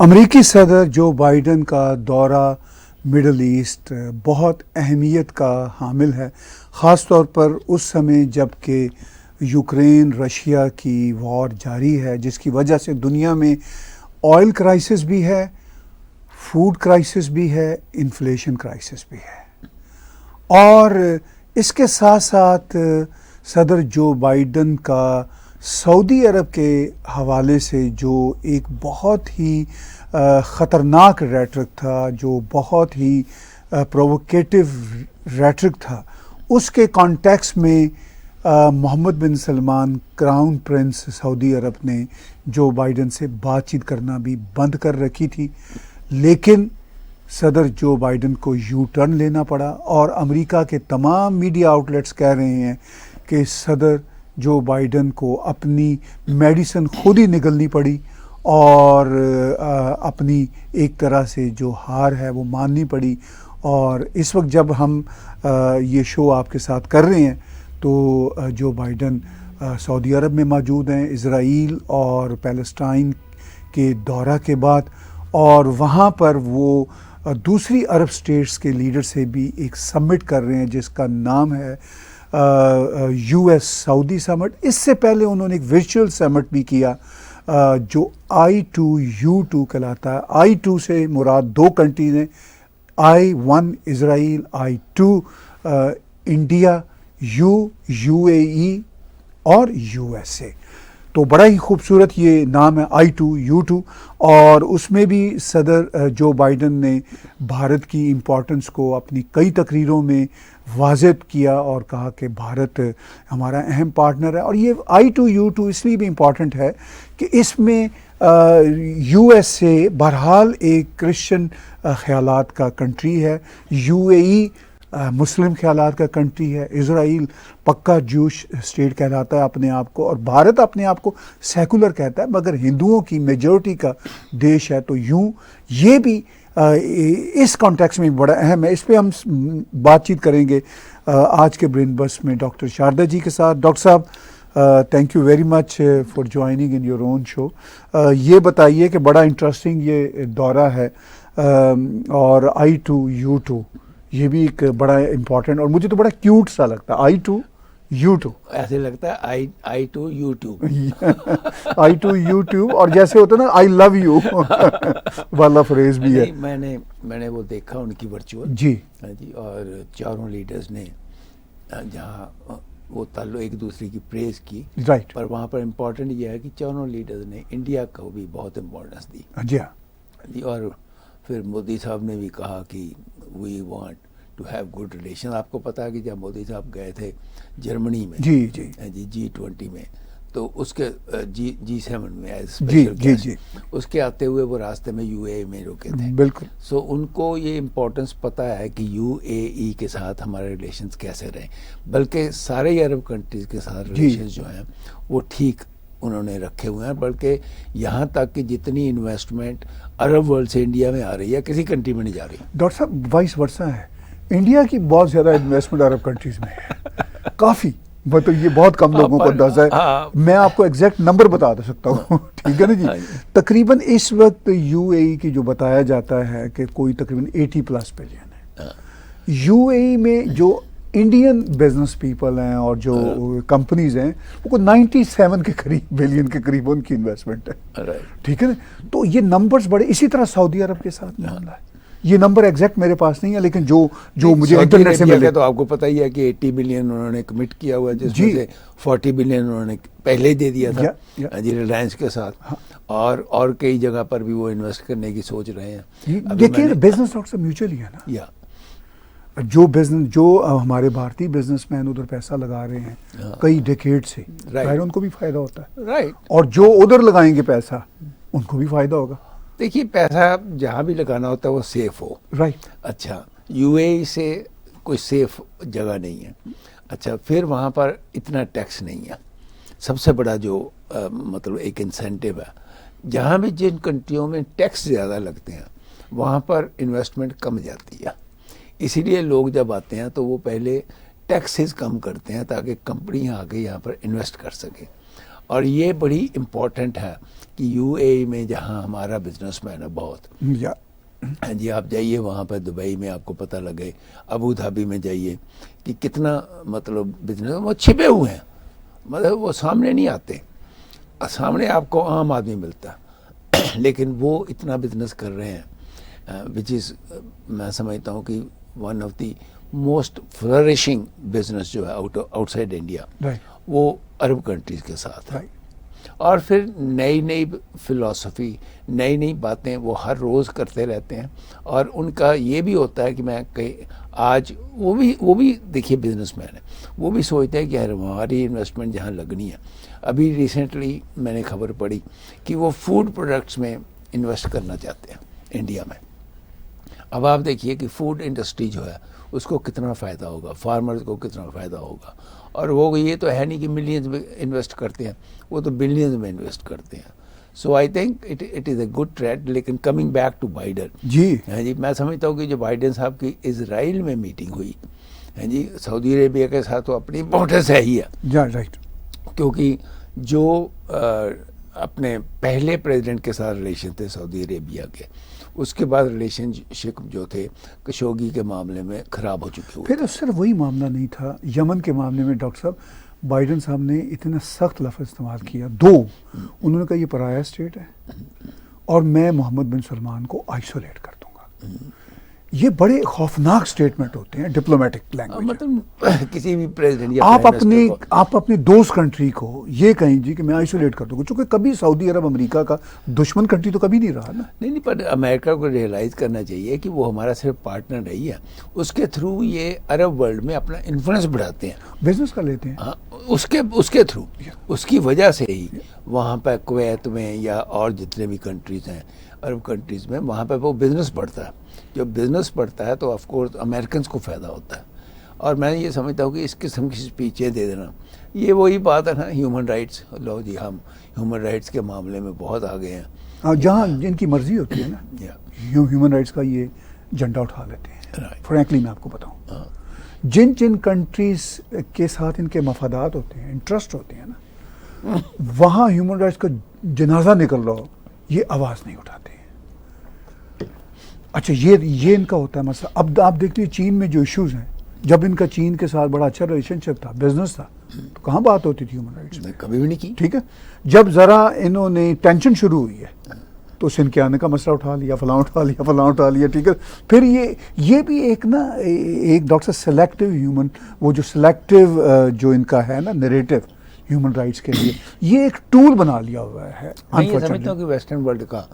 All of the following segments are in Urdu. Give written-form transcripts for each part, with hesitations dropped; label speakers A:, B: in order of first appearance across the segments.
A: امریکی صدر جو بائیڈن کا دورہ مڈل ایسٹ بہت اہمیت کا حامل ہے، خاص طور پر اس سمے جب کہ یوکرین رشیا کی وار جاری ہے، جس کی وجہ سے دنیا میں آئل کرائسس بھی ہے، فوڈ کرائسس بھی ہے، انفلیشن کرائسس بھی ہے، اور اس کے ساتھ ساتھ صدر جو بائیڈن کا سعودی عرب کے حوالے سے جو ایک بہت ہی خطرناک ریٹرک تھا، جو بہت ہی پرووکیٹو ریٹرک تھا، اس کے کانٹیکس میں محمد بن سلمان کراؤن پرنس سعودی عرب نے جو بائیڈن سے بات چیت کرنا بھی بند کر رکھی تھی، لیکن صدر جو بائیڈن کو یو ٹرن لینا پڑا، اور امریکہ کے تمام میڈیا آؤٹلیٹس کہہ رہے ہیں کہ صدر جو بائیڈن کو اپنی میڈیسن خود ہی نگلنی پڑی اور اپنی ایک طرح سے جو ہار ہے وہ ماننی پڑی۔ اور اس وقت جب ہم یہ شو آپ کے ساتھ کر رہے ہیں تو جو بائیڈن سعودی عرب میں موجود ہیں، اسرائیل اور پیلسٹائن کے دورہ کے بعد، اور وہاں پر وہ دوسری عرب سٹیٹس کے لیڈر سے بھی ایک سمٹ کر رہے ہیں جس کا نام ہے یو ایس سعودی سمٹ۔ اس سے پہلے انہوں نے ایک ورچوئل سمٹ بھی کیا جو I2U2 کہلاتا ہے۔ I2 سے مراد دو کنٹریز ہیں، I1 اسرائیل، I2 انڈیا، UAE اور USA۔ تو بڑا ہی خوبصورت یہ نام ہے I2U2، اور اس میں بھی صدر جو بائیڈن نے بھارت کی امپورٹنس کو اپنی کئی تقریروں میں واضح کیا اور کہا کہ بھارت ہمارا اہم پارٹنر ہے۔ اور یہ I2U2 اس لیے بھی امپورٹنٹ ہے کہ اس میں USA بہرحال ایک کرسچن خیالات کا کنٹری ہے، UAE مسلم خیالات کا کنٹری ہے، اسرائیل پکا جوش اسٹیٹ کہلاتا ہے اپنے آپ کو، اور بھارت اپنے آپ کو سیکولر کہتا ہے مگر ہندوؤں کی میجورٹی کا دیش ہے۔ تو یہ بھی اس کانٹیکس میں بڑا اہم ہے۔ اس پہ ہم بات چیت کریں گے آج کے برین بس میں ڈاکٹر شاردا جی کے ساتھ۔ ڈاکٹر صاحب، thank you very much for joining in your own show. یہ بتائیے کہ بڑا انٹرسٹنگ یہ دورہ ہے، اور I2U2 یہ بھی ایک بڑا امپورٹنٹ، اور مجھے تو بڑا کیوٹ سا لگتا ہے I2U2،
B: ایسے لگتا ہے I2U2
A: I2U2، اور جیسے ہوتا ہے نا I love you والا فریز بھی ہے۔
B: میں نے وہ دیکھا ان کی ورچوئل
A: جی
B: جی، اور چاروں لیڈرز نے جہاں وہ تعلق ایک دوسرے کی پریز کی،
A: رائٹ،
B: پر وہاں پر امپورٹنٹ یہ ہے کہ چاروں لیڈرز نے انڈیا کو بھی بہت امپورٹنس دی
A: جی ہاں
B: جی، اور پھر مودی صاحب نے بھی کہا کہ we want to have good relation. آپ کو پتا ہے کہ جب مودی صاحب گئے تھے جرمنی میں G20 میں، تو اس کے G7 میں ایز اسپیشل گیسٹ، اس کے آتے ہوئے وہ راستے میں UAE میں رکے تھے۔
A: بالکل،
B: سو ان کو یہ امپورٹنس پتہ ہے کہ UAE کے ساتھ ہمارے ریلیشنز کیسے رہیں، بلکہ سارے عرب کنٹریز کے ساتھ ریلیشنز جو ہیں وہ ٹھیک انہوں نے رکھے ہوئے ہیں، بلکہ یہاں تک کہ جتنی انویسٹمنٹ عرب ورلڈ سے انڈیا میں آ رہی ہے کسی کنٹری میں نہیں جا رہی۔
A: ڈاکٹر صاحب وائس ورثہ ہے، انڈیا کی بہت زیادہ انویسٹمنٹ عرب کنٹریز میں ہے، کافی، مطلب یہ بہت کم لوگوں کو اندازہ ہے۔ میں آپ کو ایگزیکٹ نمبر بتا سکتا ہوں، ٹھیک ہے نا جی؟ تقریباً اس وقت UAE کی جو بتایا جاتا ہے کہ کوئی تقریباً 80+ بلین ہے۔ UAE میں جو انڈین بزنس پیپل ہیں اور جو کمپنیز ہیں وہ 97 کے قریب بلین کے قریب ان کی انویسٹمنٹ ہے، ٹھیک ہے نا؟ تو یہ نمبرز بڑے، اسی طرح سعودی عرب کے ساتھ معاملہ ہے۔ یہ نمبر ایگزیکٹ میرے پاس نہیں ہے، لیکن جو مجھے انٹرنیٹ سے ملے
B: تو آپ کو پتہ ہی ہے کہ 80 بلین انہوں نے کمٹ کیا ہوا ہے، جس میں سے 40 بلین انہوں نے پہلے دے دیا تھا جی ریلائنس کے ساتھ، اور کئی جگہ پر بھی وہ انویسٹ کرنے کی سوچ رہے ہیں۔
A: دیکھیے بزنس ڈاکٹر صاحب میوچل ہی ہے نا، جو ہمارے بھارتی بزنس مین ادھر پیسہ لگا رہے ہیں کئی ڈیکیڈ سے، ان کو بھی فائدہ ہوتا ہے، اور جو ادھر لگائیں گے پیسہ ان کو بھی فائدہ ہوگا۔
B: دیکھیے پیسہ جہاں بھی لگانا ہوتا ہے وہ سیف ہو،
A: رائٹ۔
B: اچھا UAE سے کوئی سیف جگہ نہیں ہے، اچھا پھر وہاں پر اتنا ٹیکس نہیں ہے، سب سے بڑا جو مطلب ایک انسینٹیو ہے، جہاں بھی جن کنٹریوں میں ٹیکس زیادہ لگتے ہیں وہاں پر انویسٹمنٹ کم جاتی ہے، اسی لیے لوگ جب آتے ہیں تو وہ پہلے ٹیکسز کم کرتے ہیں تاکہ کمپنیاں آگے یہاں پر انویسٹ کر سکیں۔ اور یہ بڑی امپورٹنٹ ہے کہ یو اے میں جہاں ہمارا بزنس مین ہے بہت،
A: یا
B: ہاں جی، آپ جائیے وہاں پہ دبئی میں آپ کو پتہ لگے، ابو دھابی میں جائیے کہ کتنا مطلب بزنس وہ چھپے ہوئے ہیں، مطلب وہ سامنے نہیں آتے، سامنے آپ کو عام آدمی ملتا لیکن وہ اتنا بزنس کر رہے ہیں وچ از میں سمجھتا ہوں کہ one of the most flourishing business جو ہے آؤٹ سائڈ انڈیا وہ عرب کنٹریز کے ساتھ ہے. اور پھر نئی نئی فلاسفی، نئی نئی باتیں وہ ہر روز کرتے رہتے ہیں، اور ان کا یہ بھی ہوتا ہے کہ میں آج وہ بھی دیکھیے بزنس مین ہے، وہ بھی سوچتے ہیں کہ ہماری انویسٹمنٹ جہاں لگنی ہے. ابھی ریسنٹلی میں نے خبر پڑھی کہ وہ فوڈ پروڈکٹس میں انویسٹ کرنا چاہتے ہیں انڈیا میں. اب آپ دیکھیے کہ فوڈ انڈسٹری جو ہے اس کو کتنا فائدہ ہوگا، فارمرز کو کتنا فائدہ ہوگا، اور وہ یہ تو ہے نہیں کہ ملینز میں انویسٹ کرتے ہیں، وہ تو بلینز میں انویسٹ کرتے ہیں. So I think it is a good trend. لیکن کمنگ بیک ٹو بائیڈن،
A: جی
B: ہاں جی، میں سمجھتا ہوں کہ جو بائیڈن صاحب کی اسرائیل میں میٹنگ ہوئی، ہاں جی، سعودی عربیہ کے ساتھ تو اپنی امپورٹنس ہے ہی ہے،
A: رائٹ،
B: کیونکہ جو اپنے پہلے پریزیڈنٹ کے ساتھ ریلیشن تھے سعودی عربیہ کے، اس کے بعد ریلیشن شپ جو تھے کشوگی کے معاملے میں خراب ہو چکے ہوئے.
A: پھر صرف وہی معاملہ نہیں تھا، یمن کے معاملے میں ڈاکٹر صاحب بائیڈن صاحب نے اتنا سخت لفظ استعمال کیا، انہوں نے کہا یہ پرایا اسٹیٹ ہے اور میں محمد بن سلمان کو آئسولیٹ کر دوں گا. یہ بڑے خوفناک سٹیٹمنٹ ہوتے ہیں ڈپلومیٹک لینگویج.
B: مطلب کسی بھی پریزیڈنٹ یا
A: آپ اپنی دوست کنٹری کو یہ کہیں جی کہ میں آئسولیٹ کر دوں گا، چونکہ کبھی سعودی عرب امریکہ کا دشمن کنٹری تو کبھی نہیں رہا نا.
B: نہیں، پر امریکہ کو ریئلائز کرنا چاہیے کہ وہ ہمارا صرف پارٹنر نہیں ہے، اس کے تھرو یہ عرب ورلڈ میں اپنا انفلوئنس بڑھاتے ہیں،
A: بزنس کر لیتے ہیں.
B: ہاں، اس کے تھرو، اس کی وجہ سے ہی وہاں پہ کویت میں یا اور جتنے بھی کنٹریز ہیں عرب کنٹریز میں، وہاں پہ وہ بزنس بڑھتا ہے. جب بزنس بڑھتا ہے تو آف کورس امریکنس کو فائدہ ہوتا ہے. اور میں یہ سمجھتا ہوں کہ اس قسم کی اسپیچیں دے دینا، یہ وہی بات ہے نا، ہیومن رائٹس. لو جی، ہم ہیومن رائٹس کے معاملے میں بہت آگے ہیں،
A: جہاں جن کی مرضی ہوتی ہے نا، ہیومن رائٹس کا یہ جھنڈا اٹھا لیتے ہیں. فرینکلی میں آپ کو بتاؤں، جن کنٹریز کے ساتھ ان کے مفادات ہوتے ہیں، انٹرسٹ ہوتے ہیں نا، وہاں ہیومن رائٹس کا جنازہ نکل رہا ہو، یہ آواز نہیں اٹھاتے ہیں. اچھا، یہ ان کا ہوتا ہے مسئلہ. اب آپ دیکھتے ہیں چین میں جو ایشوز ہیں، جب ان کا چین کے ساتھ بڑا اچھا ریلیشن شپ تھا، بزنس تھا، تو کہاں بات ہوتی تھی ہیومن رائٹس میں؟
B: کبھی بھی نہیں کی.
A: ٹھیک ہے، جب ذرا انہوں نے ٹینشن شروع ہوئی ہے تو سنکیانے کا مسئلہ اٹھا لیا، فلاں اٹھا لیا. ٹھیک ہے، پھر یہ بھی ایک نا ایک ڈاکٹر سلیکٹو ہیومن، وہ جو سلیکٹو جو ان کا ہے نا نریٹو ہیومن رائٹس کے لیے، یہ ایک ٹول بنا لیا ہوا ہے.
B: میں یہ سمجھتا ہوں کہ ویسٹرن ورلڈ کا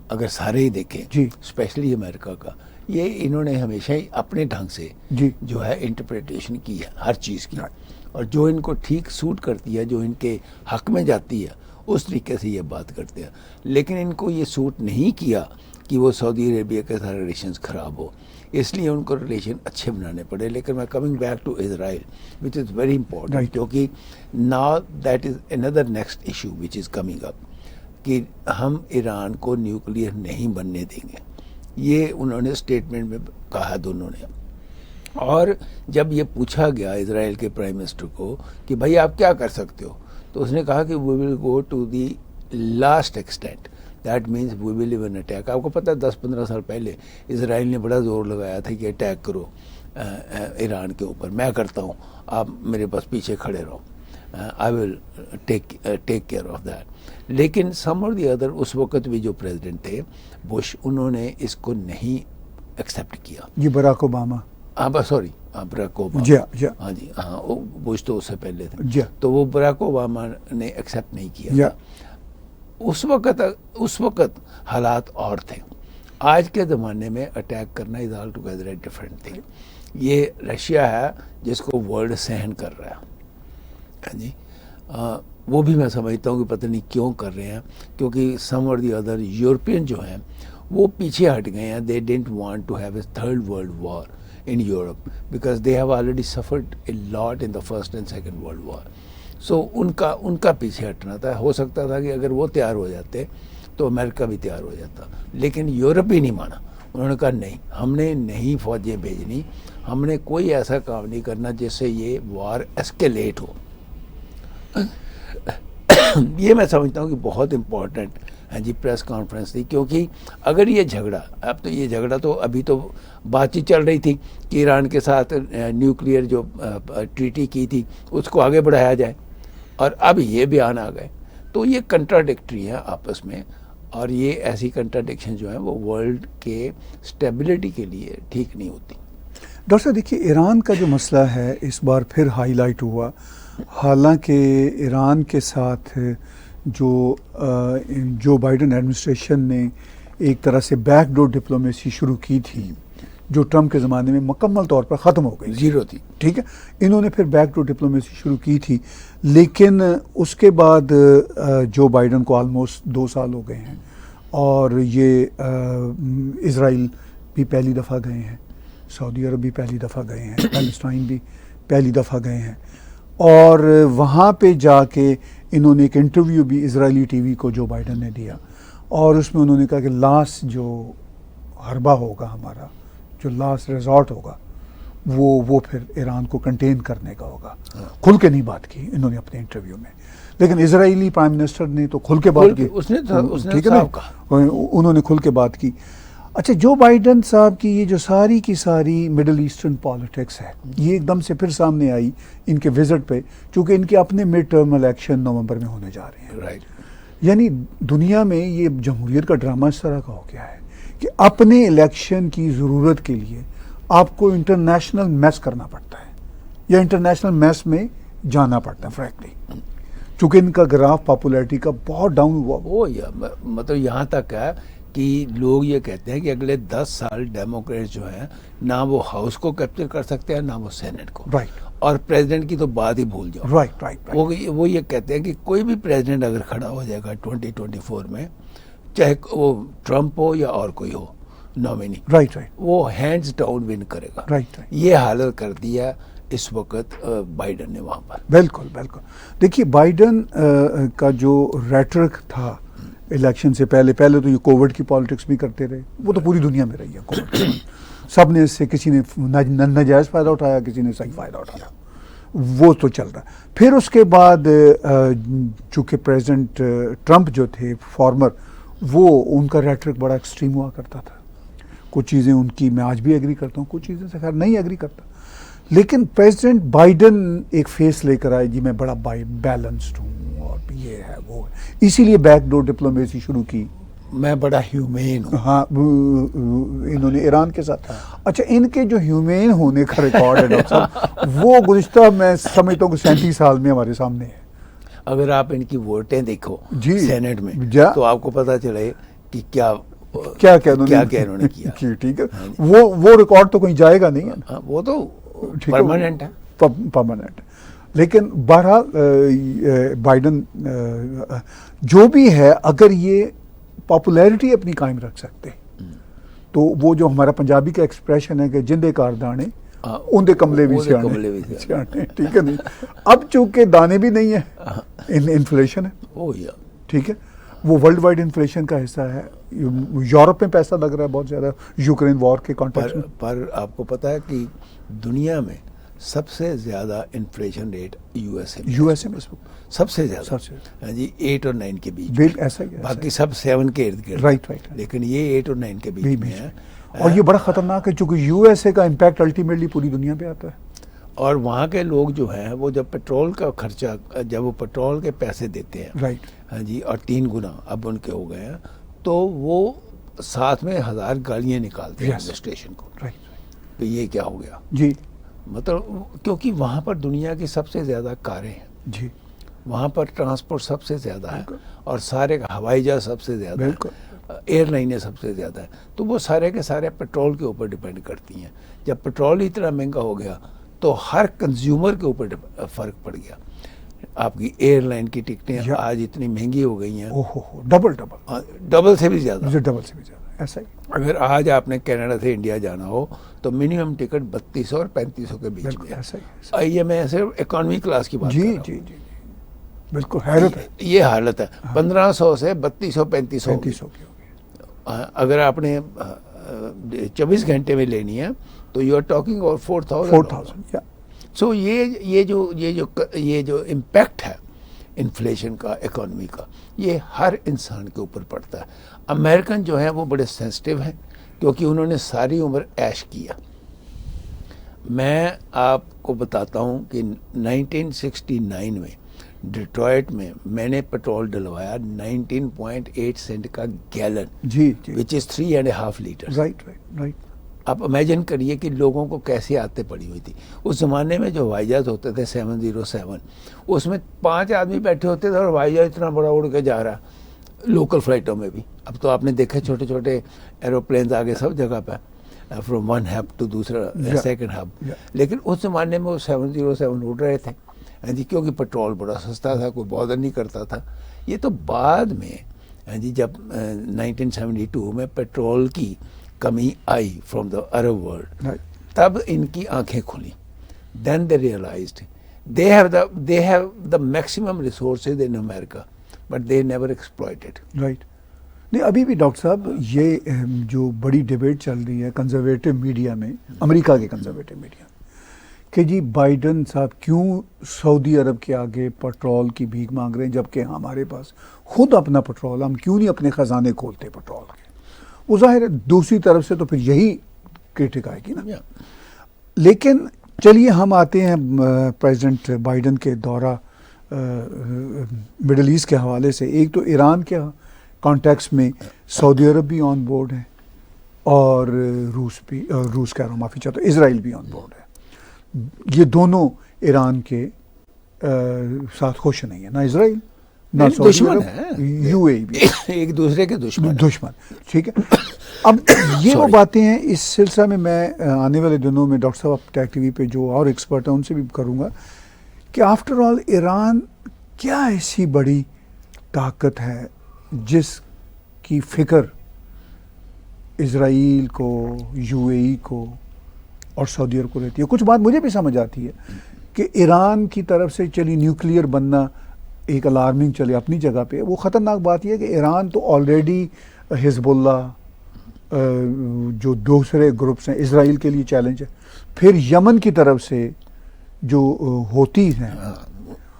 B: اگر سارے ہی دیکھیں،
A: جی،
B: اسپیشلی امریکہ کا، یہ انہوں نے ہمیشہ ہی اپنے ڈھنگ سے
A: جی
B: جو ہے انٹرپریٹیشن کی ہے ہر چیز کی، اور جو ان کو ٹھیک سوٹ کرتی ہے، جو ان کے حق میں جاتی ہے، اس طریقے سے یہ بات کرتے ہیں. لیکن ان کو یہ سوٹ نہیں کیا کہ وہ سعودی عربیہ کے ساتھ ریلیشنز خراب ہو، اس لیے ان کو ریلیشن اچھے بنانے پڑے. لیکن میں coming back to Israel which is very important, کیونکہ now that is another next issue which is coming up, کہ ہم ایران کو نیوکلیئر نہیں بننے دیں گے. یہ انہوں نے اسٹیٹمنٹ میں کہا دونوں نے. اور جب یہ پوچھا گیا اسرائیل کے پرائم منسٹر کو کہ بھائی آپ کیا کر سکتے ہو، تو اس نے کہا کہ we will go to the last extent, that means we will even attack. آپ کو پتہ ہے 10-15 سال پہلے اسرائیل نے بڑا زور لگایا تھا کہ اٹیک کرو ایران کے اوپر، میں کرتا ہوں، آپ میرے پاس پیچھے کھڑے رہو، آئی ول ٹیک کیئر آف دیٹ. لیکن سم اور دی ادر اس وقت بھی جو پریزیڈنٹ تھے بش، انہوں نے اس کو نہیں ایکسیپٹ کیا.
A: یہ Barack Obama,
B: sorry Barack Obama, ہاں جی، ہاں، بش تو اس سے پہلے تھے، تو وہ براک اوباما نے ایکسیپٹ نہیں کیا. اس وقت حالات اور تھے. آج کے زمانے میں اٹیک کرنا is altogether a different thing. یہ رشیا ہے جس کو ورلڈ سہن کر رہا ہے، ہاں جی. وہ بھی میں سمجھتا ہوں کہ پتہ نہیں کیوں کر رہے ہیں، کیونکہ سم اور دی ادر یورپین جو ہیں وہ پیچھے ہٹ گئے ہیں. They didn't want to have a third world war in Europe because they have already suffered a lot in the first and second world war. So ان کا پیچھے ہٹنا تھا. ہو سکتا تھا کہ اگر وہ تیار ہو جاتے تو امریکہ بھی تیار ہو جاتا، لیکن یورپ ہی نہیں مانا. انہوں نے کہا نہیں، ہم نے نہیں فوجیں بھیجنی، ہم نے کوئی ایسا کام نہیں کرنا جس سے یہ وار ایسکیلیٹ ہو. یہ میں سمجھتا ہوں کہ بہت امپورٹنٹ ہے جی پریس کانفرنس تھی, کیونکہ اگر یہ جھگڑا, اب تو یہ جھگڑا تو ابھی تو بات چیت چل رہی تھی کہ ایران کے ساتھ نیوکلیئر جو ٹریٹی کی تھی اس کو آگے بڑھایا جائے, اور اب یہ بیان آ گئے, تو یہ کنٹراڈکٹری ہے آپس میں, اور یہ ایسی کنٹراڈکشن جو ہیں وہ ورلڈ کے اسٹیبلٹی کے لیے ٹھیک نہیں ہوتی.
A: ڈاکٹر صاحب دیکھیے, ایران کا جو مسئلہ ہے اس بار پھر ہائی لائٹ ہوا, حالانکہ ایران کے ساتھ جو بائیڈن ایڈمنسٹریشن نے ایک طرح سے بیک ڈور ڈپلومیسی شروع کی تھی جو ٹرمپ کے زمانے میں مکمل طور پر ختم ہو گئی,
B: زیرو تھی,
A: ٹھیک ہے, انہوں نے پھر بیک ڈور ڈپلومیسی شروع کی تھی, لیکن اس کے بعد جو بائیڈن کو آلموسٹ 2 سال ہو گئے ہیں, اور یہ اسرائیل بھی پہلی دفعہ گئے ہیں, سعودی عرب بھی پہلی دفعہ گئے ہیں, پیلسٹائن بھی پہلی دفعہ گئے ہیں, اور وہاں پہ جا کے انہوں نے ایک انٹرویو بھی اسرائیلی ٹی وی کو جو بائیڈن نے دیا, اور اس میں انہوں نے کہا کہ لاسٹ جو حربہ ہوگا ہمارا, جو لاسٹ ریزورٹ ہوگا, وہ پھر ایران کو کنٹین کرنے کا ہوگا. کھل کے نہیں بات کی انہوں نے اپنے انٹرویو میں, لیکن اسرائیلی پرائم منسٹر نے تو کھل کے بات کی, ٹھیک ہے نا, انہوں نے کھل کے بات کی. اچھا, جو بائیڈن صاحب کی یہ جو ساری کی ساری مڈل ایسٹرن پالیٹکس ہے, یہ ایک دم سے پھر سامنے آئی ان کے وزٹ پہ, چونکہ ان کے اپنے مڈ ٹرم الیکشن نومبر میں ہونے جا رہے ہیں.
B: رائٹ,
A: یعنی دنیا میں یہ جمہوریت کا ڈرامہ اس طرح کا ہو گیا ہے کہ اپنے الیکشن کی ضرورت کے لیے آپ کو انٹرنیشنل میس کرنا پڑتا ہے, یا انٹرنیشنل میس میں جانا پڑتا ہے فرینکلی, چونکہ ان کا گراف پاپولیرٹی کا بہت ڈاؤن ہوا.
B: وہ مطلب یہاں تک ہے کہ لوگ یہ کہتے ہیں کہ اگلے 10 سال ڈیموکریٹ جو ہیں نہ وہ ہاؤس کو کیپچر کر سکتے ہیں نہ وہ سینٹ کو,
A: رائٹ,
B: اور پریزیڈنٹ کی تو بات ہی بھول جاؤ.
A: رائٹ رائٹ,
B: وہ یہ کہتے ہیں کہ کوئی بھی پریزیڈنٹ اگر کھڑا ہو جائے گا 2024 میں, چاہے وہ ٹرمپ ہو یا اور کوئی ہو نامینی,
A: رائٹ رائٹ,
B: وہ ہینڈز ڈاؤن ون کرے گا.
A: رائٹ رائٹ,
B: یہ حالت کر دیا اس وقت بائیڈن نے وہاں پر.
A: بالکل بالکل. دیکھیے بائیڈن کا جو ریٹرک تھا الیکشن سے پہلے تو یہ کووڈ کی پالیٹکس بھی کرتے رہے, وہ تو پوری دنیا میں رہی ہے کووڈ, سب نے اس سے, کسی نے ناجائز فائدہ اٹھایا, کسی نے صحیح فائدہ اٹھایا, وہ تو چل رہا. پھر اس کے بعد چونکہ پریزیڈنٹ ٹرمپ جو تھے فارمر, وہ ان کا ریٹرک بڑا ایکسٹریم ہوا کرتا تھا. کچھ چیزیں ان کی میں آج بھی ایگری کرتا ہوں, کچھ چیزیں سے خیر نہیں ایگری کرتا, لیکن پریزیڈنٹ بائیڈن ایک فیس لے کر آئے, جی میں بڑا بیلنسڈ ہوں اور یہ ہے وہ ہے, اسی لیے بیک ڈور ڈپلومیسی شروع کی,
B: میں بڑا ہیومین ہوں.
A: ہاں, انہوں نے ایران کے ساتھ. اچھا, ان کے جو ہیومین ہونے کا ریکارڈ ہے ڈاکٹر صاحب, وہ گزشتہ میں سمجھتا ہوں کہ 37 سال میں ہمارے سامنے ہے.
B: اگر آپ ان کی ووٹیں دیکھو
A: جی
B: سینٹ میں, تو آپ کو پتہ چلے کہ کیا انہوں نے کیا.
A: ٹھیک ہے, وہ ریکارڈ تو کہیں جائے گا نہیں ہے,
B: وہ تو پرماننٹ ہے,
A: پرماننٹ. لیکن بہرحال بائیڈن جو بھی ہے, اگر یہ پاپولیرٹی اپنی قائم رکھ سکتے تو وہ جو ہمارا پنجابی کا ایکسپریشن ہے کہ جندے کار دانے اندے کملے بھی سیانے, ٹھیک ہے نہیں. اب چونکہ دانے بھی نہیں ہیں, انفلیشن ہے, ٹھیک ہے, وہ ورلڈ وائڈ انفلیشن کا حصہ ہے. یورپ میں پیسہ لگ رہا ہے بہت زیادہ یوکرین وار کے کانٹیکسٹ میں.
B: پر آپ کو پتا ہے کہ دنیا میں سب سے زیادہ انفلیشن ریٹ یو ایس اے میں سب سے زیادہ جی 8 اور 9 کے بیچ,
A: ایسا ہی,
B: باقی سب 7 کے ارد گرد,
A: رائٹ,
B: لیکن یہ 8 اور 9 کے بیچ میں ہے.
A: اور یہ بڑا خطرناک ہے چونکہ یو ایس اے کا امپیکٹ الٹیمیٹلی پوری دنیا پہ آتا ہے.
B: اور وہاں کے لوگ جو ہیں وہ جب پیٹرول کا خرچہ, جب وہ پیٹرول کے پیسے دیتے ہیں,
A: رائٹ,
B: ہاں جی, اور 3 گنا اب ان کے ہو گئے ہیں, تو وہ ساتھ میں 1000 گاڑیاں نکالتے ہیں اسٹیشن کو. تو یہ کیا ہو گیا
A: جی,
B: مطلب کیونکہ وہاں پر دنیا کی سب سے زیادہ کاریں ہیں
A: جی,
B: وہاں پر ٹرانسپورٹ سب سے زیادہ ہے, اور سارے ہوائی جہاز سب سے زیادہ ہے, ایئر لائنیں سب سے زیادہ ہیں, تو وہ سارے کے سارے پیٹرول کے اوپر ڈیپینڈ کرتی ہیں. جب پیٹرول اتنا مہنگا ہو گیا تو ہر کنزیومر کے اوپر فرق پڑ گیا. آپ کی ایئر لائن کی ٹکٹیں آج اتنی مہنگی ہو گئی ہیں, ڈبل سے بھی زیادہ,
A: ایسا ہی.
B: اگر آج آپ نے کینیڈا سے انڈیا جانا ہو تو منیمم ٹکٹ 3200 اور 3500 کے بیچ میں ہے. یہ میں صرف اکانومی کلاس کی بات کر رہا ہوں.
A: جی جی, بالکل حیرت ہے,
B: یہ حالت ہے. 1500 سے 3200 3500 اگر آپ نے 24 گھنٹے میں لینی ہے تو یو آر ٹاکنگ اور 4000. سو یہ جو امپیکٹ ہے انفلیشن کا، اکانومی کا، یہ ہر انسان کے اوپر پڑتا ہے. امریکن جو ہیں وہ بڑے سینسٹیو ہیں کیونکہ انہوں نے ساری عمر عیش کیا. میں آپ کو بتاتا ہوں کہ 1969 میں ڈیٹرائٹ میں میں نے پیٹرول ڈلوایا 19.8 سینٹ کا گیلن،
A: جی جی،
B: وچ از 3.5 لیٹر.
A: Right right right.
B: آپ امیجن کریے کہ لوگوں کو کیسی عادتیں پڑی ہوئی تھی. اس زمانے میں جو ہوائی جہاز ہوتے تھے 707، اس میں 5 آدمی بیٹھے ہوتے تھے اور ہوائی جہاز اتنا بڑا اڑ کے جا رہا لوکل فلائٹوں میں بھی. اب تو آپ نے دیکھا چھوٹے چھوٹے ایروپلینز آگے سب جگہ پہ، فرام ون ہب ٹو دوسرا سیکنڈ ہب. لیکن اس زمانے میں وہ 707 اڑ رہے تھے جی، کیونکہ پیٹرول بڑا سستا تھا، کوئی بادر نہیں کرتا تھا. یہ تو بعد میں جی جب 1972 میں پیٹرول کی کمی آئی فرام دا عرب ورلڈ، تب ان کی آنکھیں کھلی. دین they realized they have the maximum resources in America but they never exploited.
A: Right. نہیں ابھی بھی ڈاکٹر صاحب یہ جو بڑی ڈیبیٹ چل رہی ہے کنزرویٹو میڈیا میں، امریکہ کے کنزرویٹو میڈیا میں، کہ جی بائیڈن صاحب کیوں سعودی عرب کے آگے پیٹرول کی بھیک مانگ رہے ہیں جبکہ ہمارے پاس خود اپنا پیٹرول، ہم کیوں نہیں اپنے خزانے کھولتے پیٹرول کے. وہ ظاہر ہے دوسری طرف سے تو پھر یہی کرٹک آئے گی نا. لیکن چلیے ہم آتے ہیں پریزیڈنٹ بائیڈن کے دورہ مڈل ایسٹ کے حوالے سے. ایک تو ایران کے کانٹیکس میں سعودی عرب بھی آن بورڈ ہے اور روس کہہ رہا ہوں، معافی چاہتا ہوں، اسرائیل بھی آن بورڈ ہے. یہ دونوں ایران کے ساتھ خوش نہیں ہے، نہ اسرائیل نہ سعودی عرب، یو اے بھی
B: ایک دوسرے کے دشمن.
A: ٹھیک ہے. اب یہ وہ باتیں ہیں. اس سلسلہ میں آنے والے دنوں میں ڈاکٹر صاحب ٹیک ٹی وی پہ جو اور ایکسپرٹ ہیں ان سے بھی کروں گا کہ آفٹر آل ایران کیا ایسی بڑی طاقت ہے جس کی فکر اسرائیل کو، یو اے ای کو اور سعودی عرب کو رہتی ہے. کچھ بات مجھے بھی سمجھ آتی ہے کہ ایران کی طرف سے چلی نیوکلیئر بننا ایک الارمنگ چلے اپنی جگہ پہ. وہ خطرناک بات یہ ہے کہ ایران تو آلریڈی حزب اللہ جو دوسرے گروپس ہیں اسرائیل کے لیے چیلنج ہے، پھر یمن کی طرف سے جو ہوتی ہیں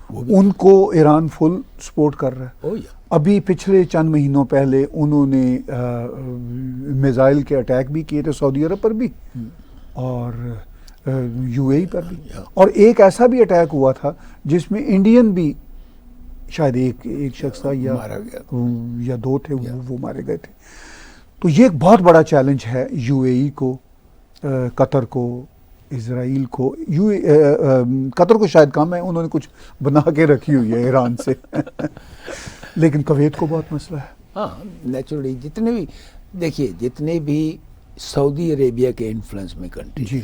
A: ان کو ایران فل سپورٹ کر رہا ہے. ابھی پچھلے چند مہینوں پہلے انہوں نے میزائل کے اٹیک بھی کیے تھے سعودی عرب پر بھی اور یو اے ای پر بھی، اور ایک ایسا بھی اٹیک ہوا تھا جس میں انڈین بھی شاید ایک شخص تھا یا 2 تھے وہ مارے گئے تھے. تو یہ ایک بہت بڑا چیلنج ہے یو اے ای کو، قطر کو، اسرائیل کو. قطر کو شاید کم ہے، انہوں نے کچھ بنا کے رکھی ہوئی ہے ایران سے لیکن کویت کو بہت مسئلہ ہے.
B: ہاں نیچرلی جتنے بھی دیکھیے جتنے بھی سعودی عربیہ کے انفلوئنس میں کنٹری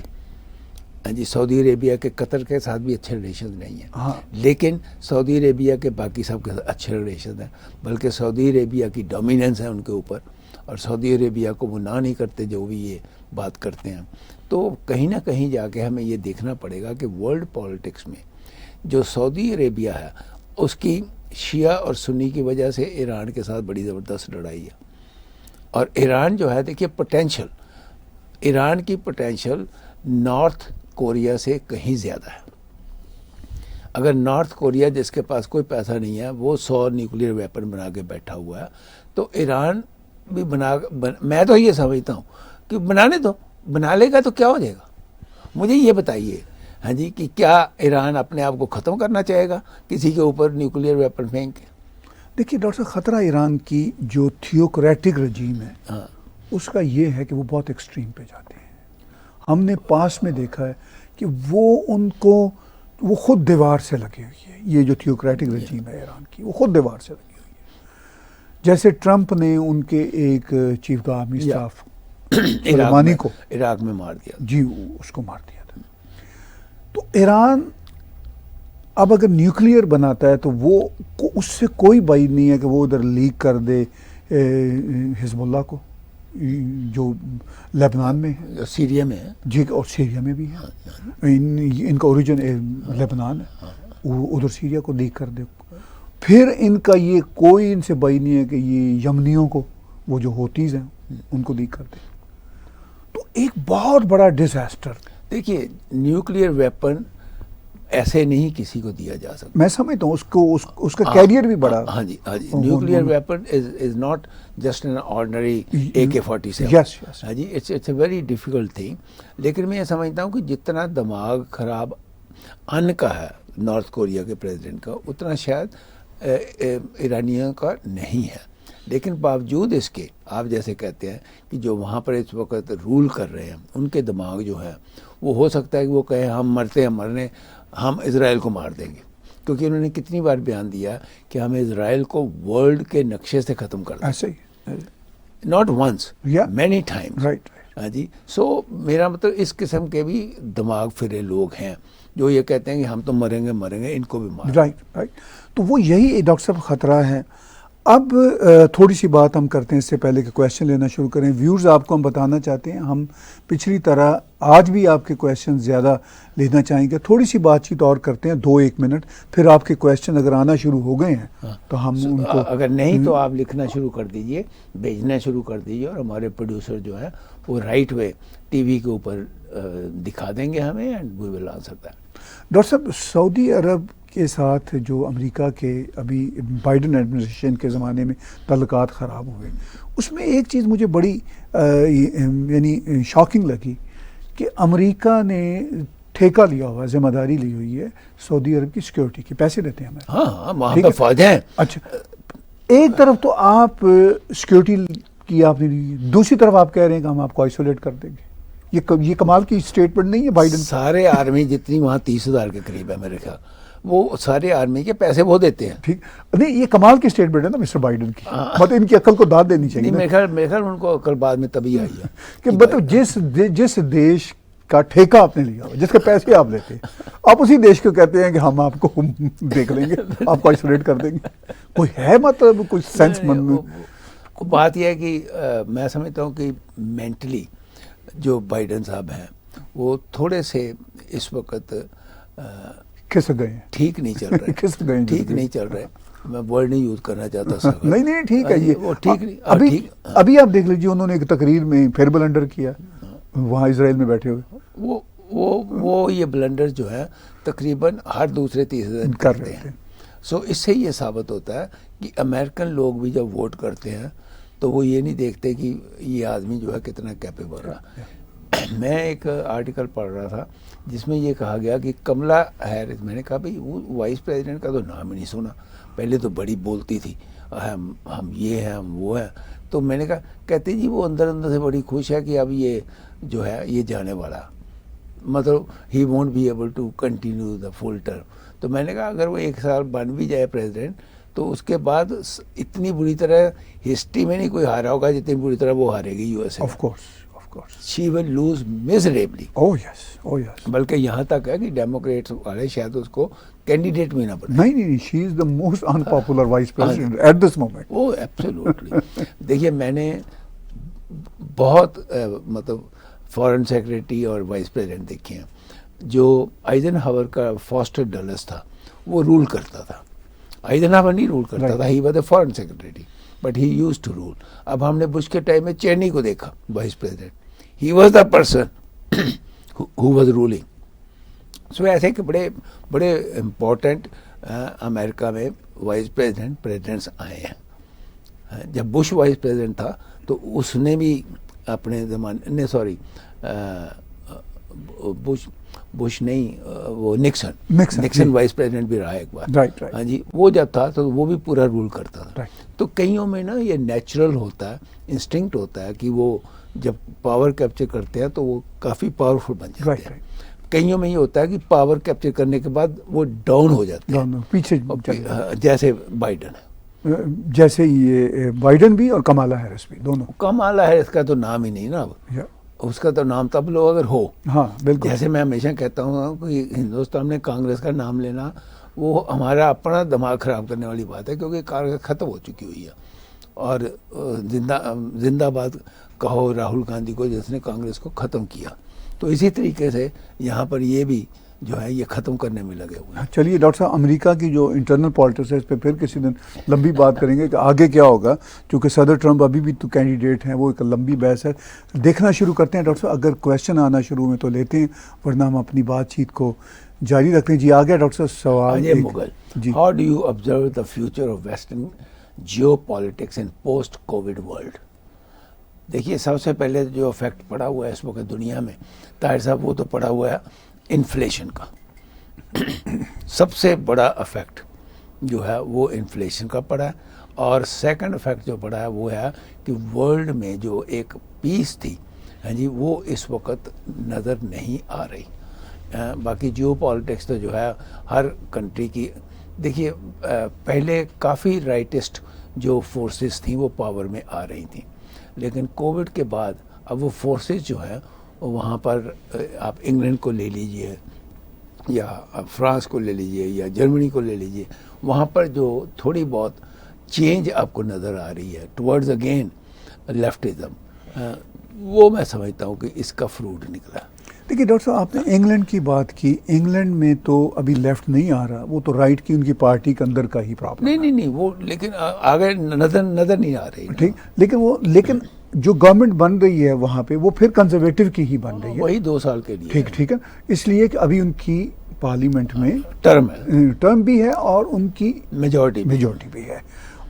B: جی سعودی عربیہ کے قطر کے ساتھ بھی اچھے ریلیشن نہیں ہیں، لیکن سعودی عربیہ کے باقی سب کے ساتھ اچھے ریلیشن ہیں، بلکہ سعودی عربیہ کی ڈومیننس ہے ان کے اوپر اور سعودی عربیہ کو وہ نہ نہیں کرتے جو بھی یہ بات کرتے ہیں. تو کہیں نہ کہیں جا کے ہمیں یہ دیکھنا پڑے گا کہ ورلڈ پالیٹکس میں جو سعودی عربیہ ہے اس کی شیعہ اور سنی کی وجہ سے ایران کے ساتھ بڑی زبردست لڑائی ہے. اور ایران جو ہے دیکھیے پوٹینشل، ایران کی پوٹینشل نارتھ کوریا سے کہیں زیادہ ہے. اگر نارتھ کوریا جس کے پاس کوئی پیسہ نہیں ہے وہ 100 نیوکلیئر ویپن بنا کے بیٹھا ہوا ہے، تو ایران بھی میں تو یہ سمجھتا ہوں کہ بنا لے گا تو کیا ہو جائے گا. مجھے یہ بتائیے ہاں جی کہ کیا ایران اپنے آپ کو ختم کرنا چاہے گا کسی کے اوپر نیوکلیئر ویپن پھینک کے؟
A: دیکھیے ڈاکٹر صاحب خطرہ ایران کی جو تھیوکریٹک رجیم ہے اس کا یہ ہے کہ وہ بہت ایکسٹریم پہ جاتے ہیں. ہم نے پاس میں دیکھا ہے کہ وہ خود دیوار سے لگے ہوئی ہے. یہ جو تھیوکریٹک رجیم ہے ایران کی وہ خود دیوار سے لگی ہوئی ہے. جیسے ٹرمپ نے ان کے ایک چیف آرمی اسٹاف سلیمانی کو
B: عراق میں مار دیا
A: جی، اس کو مار دیا تھا. تو ایران اب اگر نیوکلیئر بناتا ہے تو وہ اس سے کوئی بعید نہیں ہے کہ وہ ادھر لیک کر دے حزب اللہ کو جو لبنان میں ہے،
B: سیریا میں ہے
A: جی، اور سیریا میں بھی ہے. ان کا اوریجن لبنان ہے، وہ ادھر سیریا کو لیک کر دے. پھر ان کا یہ کوئی ان سے بعید نہیں ہے کہ یہ یمنیوں کو، وہ جو ہوتیز ہیں ان کو لیک کر دے. تو ایک بہت بڑا ڈیزاسٹر.
B: دیکھیے نیوکلیئر ویپن ایسے نہیں کسی کو دیا جا سکتا.
A: میں سمجھتا ہوں اس کا کیریئر بھی بڑا.
B: ہاں جی ہاں جی. Nuclear weapon is not just an ordinary AK-47. ہاں جی, it's a very difficult thing. لیکن میں یہ سمجھتا ہوں کہ جتنا دماغ خراب ان کا ہے نارتھ کوریا کے پریزیڈنٹ کا, اتنا شاید ایرانیوں کا نہیں ہے. لیکن باوجود اس کے آپ جیسے کہتے ہیں کہ جو وہاں پر اس وقت رول کر رہے ہیں ان کے دماغ جو ہے وہ ہو سکتا ہے کہ وہ کہیں ہم مرتے ہیں مرنے, ہم اسرائیل کو مار دیں گے. کیونکہ انہوں نے کتنی بار بیان دیا کہ ہم اسرائیل کو ورلڈ کے نقشے سے ختم کر دیں.
A: ایسے ہی,
B: not once, many times.
A: Right.
B: ہاں جی. سو میرا مطلب اس قسم کے بھی دماغ پھرے لوگ ہیں جو یہ کہتے ہیں کہ ہم تو مریں گے, ان کو بھی مار.
A: رائٹ. تو وہ یہی ڈاکٹر صاحب خطرہ ہے. اب تھوڑی سی بات ہم کرتے ہیں اس سے پہلے کہ کویشچن لینا شروع کریں. ویورز آپ کو ہم بتانا چاہتے ہیں, ہم پچھلی طرح آج بھی آپ کے کویشچن زیادہ لینا چاہیں گے. تھوڑی سی بات چیت اور کرتے ہیں 2-1 منٹ, پھر آپ کے کویشچن اگر آنا شروع ہو گئے ہیں تو ہم ان کو,
B: اگر نہیں تو آپ لکھنا شروع کر دیجئے, بھیجنا شروع کر دیجئے, اور ہمارے پروڈیوسر جو ہے وہ رائٹ وے ٹی وی کے اوپر دکھا دیں گے ہمیں, and we will answer that.
A: Doctor صاحب, سعودی عرب کے ساتھ جو امریکہ کے ابھی بائیڈن ایڈمنسٹریشن کے زمانے میں تعلقات خراب ہوئے, اس میں ایک چیز مجھے بڑی یعنی شاکنگ لگی کہ امریکہ نے ٹھیکہ لیا ہوا, ذمہ داری لی ہوئی ہے سعودی عرب کی سیکورٹی کی, پیسے دیتے ہیں ہمیں.
B: ہاں, وہاں پہ فوج ہیں.
A: اچھا, ایک طرف تو آپ سیکورٹی کی آپ نے لی, دوسری طرف آپ کہہ رہے ہیں کہ ہم آپ کو آئسولیٹ کر دیں گے. یہ کمال کی اسٹیٹمنٹ نہیں ہے بائیڈن.
B: سارے آرمی جتنی وہاں 30,000 کے قریب ہے میرے خیال, وہ سارے آرمی کے پیسے وہ دیتے ہیں.
A: ٹھیک نہیں, یہ کمال کی اسٹیٹمنٹ ہے نا مسٹر بائیڈن کی, مطلب ان کی عقل کو داد دینی چاہیے.
B: میرے خیال ان کو عقل بعد میں تبھی آئی ہے
A: کہ مطلب جس دیش کا ٹھیکہ آپ نے لیا ہوا, جس کے پیسے آپ لیتے ہیں, آپ اسی دیش کو کہتے ہیں کہ ہم آپ کو دیکھ لیں گے, آپ کو آئسولیٹ کر دیں گے. کوئی ہے مطلب کوئی سینس مند.
B: بات یہ ہے کہ میں سمجھتا ہوں کہ مینٹلی جو بائیڈن صاحب ہیں وہ تھوڑے سے اس وقت
A: کھسک گئے ہیں,
B: ٹھیک نہیں چل رہے,
A: کھسک گئے ہیں,
B: ٹھیک نہیں چل رہے. میں ورڈ نہیں یوز کرنا چاہتا سر.
A: نہیں ٹھیک ہے,
B: وہ ٹھیک نہیں.
A: ابھی آپ دیکھ لیجیے, انہوں نے ایک تقریر میں پھر بلنڈر کیا وہاں اسرائیل میں بیٹھے ہوئے.
B: وہ یہ بلنڈر جو ہے تقریباً ہر دوسرے تیسرے دن کرتے ہیں. سو اس سے یہ ثابت ہوتا ہے کہ امریکن لوگ بھی جب ووٹ کرتے ہیں تو وہ یہ نہیں دیکھتے کہ یہ آدمی جو ہے کتنا کیپیبل رہا. میں ایک آرٹیکل پڑھ رہا تھا جس میں یہ کہا گیا کہ کملا ہیرس, میں نے کہا بھائی وہ وائس پریزیڈنٹ کا تو نام ہی نہیں سنا, پہلے تو بڑی بولتی تھی ہم یہ ہیں ہم وہ ہیں. تو میں نے کہا, کہتے جی وہ اندر سے بڑی خوش ہے کہ اب یہ جو ہے یہ جانے والا, مطلب he won't be able to continue the full term. تو میں نے کہا اگر وہ 1 سال بن بھی جائے پریزیڈنٹ تو اس کے بعد اتنی بری طرح ہسٹری میں نہیں کوئی ہارا ہوگا جتنی بری طرح وہ ہارے گی USA.
A: Of course
B: she will lose miserably.
A: Oh yes.
B: بلکہ یہاں تک ہے کہ ڈیموکریٹس والے شاید اس کو کینڈیڈیٹ بھی نہ بنائیں.
A: نہیں, she is the most unpopular vice president at this moment.
B: Oh, absolutely. دیکھیے میں نے بہت مطلب فارن سیکریٹری اور وائس پریزیڈنٹ دیکھے ہیں. جو آئزن ہاور کا فاسٹر ڈلس تھا وہ رول کرتا تھا, آئزن ہاور نہیں رول کرتا تھا, he was a foreign secretary but he used to rule. اب ہم نے بش کے ٹائم میں چینی کو دیکھا vice president, he was the person who was ruling. So ایسے کہ بڑے امپورٹنٹ امریکہ میں وائس پریزیڈنٹس آئے ہیں. جب بش وائس پریزیڈنٹ تھا تو اس نے بھی اپنے زمانے بش نہیں, وہ نکسن وائس پریزیڈنٹ بھی رہا ایک بار. ہاں جی, وہ جب تھا تو وہ بھی پورا رول کرتا تھا. تو کئیوں میں نا یہ نیچرل ہوتا ہے, انسٹنکٹ ہوتا ہے کہ وہ جب پاور کیپچر کرتے ہیں تو وہ کافی پاورفل بن جاتے ہیں. کئیوں میں یہ ہوتا ہے کہ پاور کیپچر کرنے کے بعد وہ ڈاؤن ہو جاتے ہیں
A: پیچھے,
B: جیسے بائیڈن ہے,
A: جیسے یہ بائیڈن بھی اور کمالا ہیرس بھی دونوں.
B: کمالا ہیرس کا تو نام ہی نہیں نا اب, اس کا تو نام تب لو اگر ہو.
A: ہاں بالکل.
B: جیسے میں ہمیشہ کہتا ہوں کہ ہندوستان میں کانگریس کا نام لینا وہ ہمارا اپنا دماغ خراب کرنے والی بات ہے, کیونکہ کانگریس ختم ہو چکی ہوئی ہے. اور زندہ باد کہو راہل گاندھی کو جس نے کانگریس کو ختم کیا. تو اسی طریقے سے یہاں پر یہ بھی جو ہے یہ ختم کرنے میں لگے ہوئے ہیں.
A: چلیے ڈاکٹر صاحب, امریکہ کی جو انٹرنل پالیٹکس ہے اس پہ پھر کسی دن لمبی بات کریں گے کہ آگے کیا ہوگا, کیونکہ صدر ٹرمپ ابھی بھی تو کینڈیڈیٹ ہیں, وہ ایک لمبی بحث ہے. دیکھنا شروع کرتے ہیں ڈاکٹر صاحب, اگر کویشچن آنا شروع میں تو لیتے ہیں, ورنہ ہم اپنی بات چیت کو جاری رکھتے ہیں. جی آ گیا ڈاکٹر صاحب سوال.
B: Ajay Mughal,
A: ji
B: how do you observe the future of western geopolitics in post Covid world? دیکھیے سب سے پہلے جو افیکٹ پڑا ہوا ہے اس وقت دنیا میں طاہر صاحب, وہ تو پڑا ہوا ہے انفلیشن کا. سب سے بڑا افیکٹ جو ہے وہ انفلیشن کا پڑا ہے, اور سیکنڈ افیکٹ جو پڑا ہے وہ ہے کہ ورلڈ میں جو ایک پیس تھی ہاں جی وہ اس وقت نظر نہیں آ رہی. باقی جیو پالیٹکس تو جو ہے ہر کنٹری کی, دیکھیے پہلے کافی رائٹسٹ جو فورسز تھیں وہ پاور میں آ رہی تھیں, لیکن کووڈ کے بعد اب وہ فورسز جو ہے وہاں پر آپ انگلینڈ کو لے لیجئے یا فرانس کو لے لیجئے یا جرمنی کو لے لیجئے, وہاں پر جو تھوڑی بہت چینج آپ کو نظر آ رہی ہے ٹورڈز اگین لیفٹزم, وہ میں سمجھتا ہوں کہ اس کا فروٹ نکلا.
A: دیکھیے ڈاکٹر صاحب آپ نے انگلینڈ کی بات کی, انگلینڈ میں تو ابھی لیفٹ نہیں آ رہا, وہ تو رائٹ کی ان کی پارٹی کے اندر کا ہی پرابلم.
B: نہیں وہ لیکن آگے نظر نہیں آ رہی.
A: ٹھیک, لیکن جو گورنمنٹ بن رہی ہے وہاں پہ وہ پھر کنزرویٹو کی ہی بن رہی ہے,
B: وہی 2 سال کے لیے.
A: ٹھیک ہے, اس لیے کہ ابھی ان کی پارلیمنٹ میں
B: ٹرم
A: بھی ہے اور ان کی
B: میجورٹی
A: بھی ہے,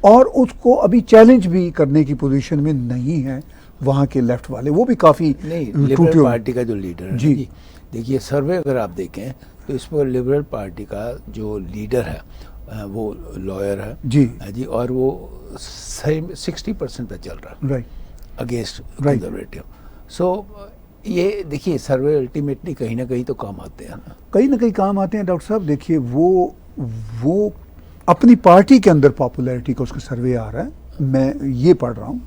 A: اور اس کو ابھی چیلنج بھی کرنے کی پوزیشن میں نہیں ہے وہاں کے لیفٹ والے, وہ بھی کافی
B: لبرل پارٹی کا جو لیڈر ہے. جی دیکھیے سروے اگر آپ دیکھیں تو اس پر لبرل پارٹی کا جو لیڈر ہے وہ لائر ہے جی, اور وہ 60% پہ چل رہا ہے اگینسٹ کنزرویٹو. سو یہ دیکھیے سروے الٹیمیٹلی کہیں نہ کہیں تو کام آتے ہیں نا,
A: کہیں نہ کہیں کام آتے ہیں ڈاکٹر صاحب. دیکھیے وہ اپنی پارٹی کے اندر پاپولیرٹی کا اس کا سروے آ رہا ہے, میں یہ پڑھ رہا ہوں,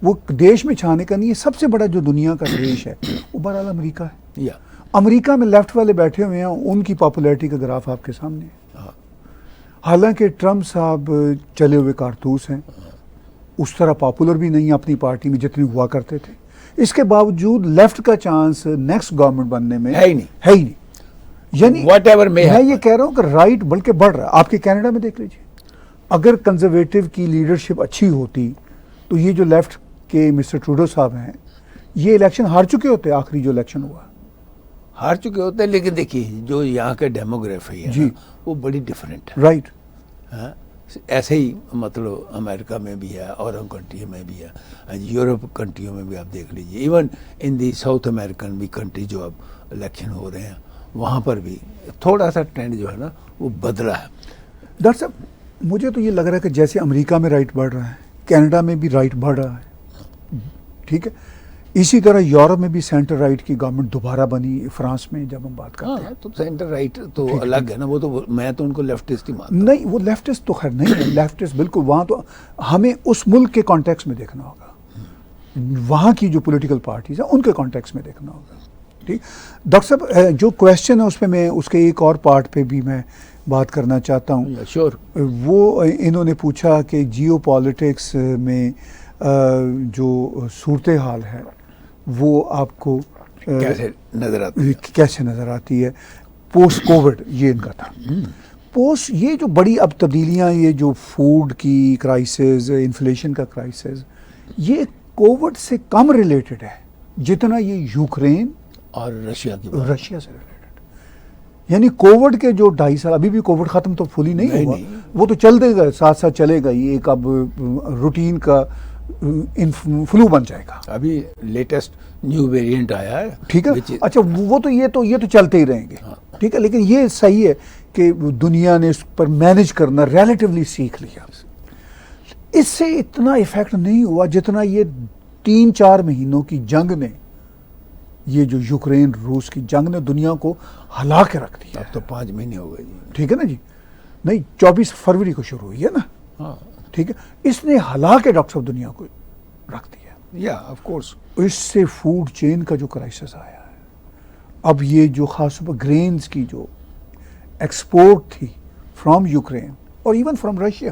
A: وہ دیش میں چھانے کا نہیں ہے. سب سے بڑا جو دنیا کا دیش ہے وہ بہرحال امریکہ ہے. امریکہ میں لیفٹ والے بیٹھے ہوئے ہیں, ان کی پاپولیرٹی کا گراف آپ کے سامنے ہے. حالانکہ ٹرمپ صاحب چلے ہوئے کارتوس ہیں, اس طرح پاپولر بھی نہیں اپنی پارٹی میں جتنے ہوا کرتے تھے. اس کے باوجود لیفٹ کا چانس نیکسٹ گورنمنٹ بننے میں ہے ہی نہیں. یعنی میں یہ کہہ رہا ہوں کہ رائٹ بلکہ بڑھ رہا ہے. آپ کے کینیڈا میں دیکھ لیجیے, اگر کنزرویٹو کی لیڈرشپ اچھی ہوتی تو یہ جو لیفٹ کے مسٹر ٹروڈو صاحب ہیں یہ الیکشن ہار چکے ہوتے, آخری جو الیکشن ہوا
B: ہار چکے ہوتے ہیں. لیکن دیکھیے جو یہاں کے ڈیموگرافی ہے
A: جی
B: وہ بڑی ڈیفرنٹ ہے.
A: رائٹ,
B: ایسے ہی مطلب امریکہ میں بھی ہے اور ان کنٹریوں میں بھی ہے, یورپ کنٹریوں میں بھی آپ دیکھ لیجیے, even in the south American بھی کنٹری جو اب الیکشن ہو رہے ہیں وہاں پر بھی تھوڑا سا ٹرینڈ جو ہے نا وہ بدلا ہے.
A: ڈاکٹر صاحب مجھے تو یہ لگ رہا ہے کہ جیسے امریکہ میں رائٹ بڑھ رہا ہے, کینیڈا میں بھی رائٹ بڑھ رہا ہے, ٹھیک ہے, اسی طرح یورپ میں بھی سینٹر رائٹ کی گورنمنٹ دوبارہ بنی. فرانس میں جب ہم بات کرتے ہیں
B: تو سینٹر رائٹ تو الگ ہے نا, وہ تو میں تو ان کو لیفٹسٹ ہی مانتا ہوں.
A: نہیں وہ لیفٹسٹ تو خیر نہیں ہے, لیفٹسٹ بالکل, وہاں تو ہمیں اس ملک کے کانٹیکس میں دیکھنا ہوگا, وہاں کی جو پولیٹیکل پارٹیز ہیں ان کے کانٹیکس میں دیکھنا ہوگا. ٹھیک ڈاکٹر صاحب, جو کویسچن ہے اس پہ میں اس کے ایک اور پارٹ پہ بھی میں بات کرنا چاہتا ہوں.
B: شور,
A: وہ انہوں نے پوچھا کہ جیو پالیٹکس میں جو صورتحال ہے وہ آپ کو کیسے نظر آتی ہے پوسٹ کووڈ. یہ ان کا تھا پوسٹ, یہ جو بڑی اب تبدیلیاں, یہ جو فوڈ کی کرائسس, انفلیشن کا کرائسس, یہ کووڈ سے کم ریلیٹڈ ہے جتنا یہ یوکرین
B: اور رشیا سے
A: ریلیٹڈ. یعنی کووڈ کے جو 2.5 سال, ابھی بھی کووڈ ختم تو فلی نہیں ہوا, وہ تو چلتے گا, ساتھ ساتھ چلے گا, یہ ایک اب روٹین کا فلو بن جائے گا.
B: ابھی لیٹسٹ نیو ویریئنٹ آیا ہے,
A: ٹھیک ہے. اچھا وہ تو یہ تو چلتے ہی رہیں گے, ٹھیک ہے, لیکن یہ صحیح ہے کہ دنیا نے اس پر مینج کرنا ریلیٹیولی سیکھ لیا. اس سے اتنا ایفیکٹ نہیں ہوا جتنا یہ 3-4 مہینوں کی جنگ نے, یہ جو یوکرین روس کی جنگ نے دنیا کو ہلا کے رکھ دیا.
B: اب تو 5 مہینے ہو گئے,
A: ٹھیک ہے نا جی, نہیں 24 فروری کو شروع ہوئی ہے نا, ٹھیک ہے. اس نے ہلا کے ڈاکٹر صاحب دنیا کو رکھ دیا.
B: یا آف کورس
A: اس سے فوڈ چین کا جو کرائسس آیا ہے, اب یہ جو خاص طور پر گرینز کی جو ایکسپورٹ تھی فرام یوکرین اور even from Russia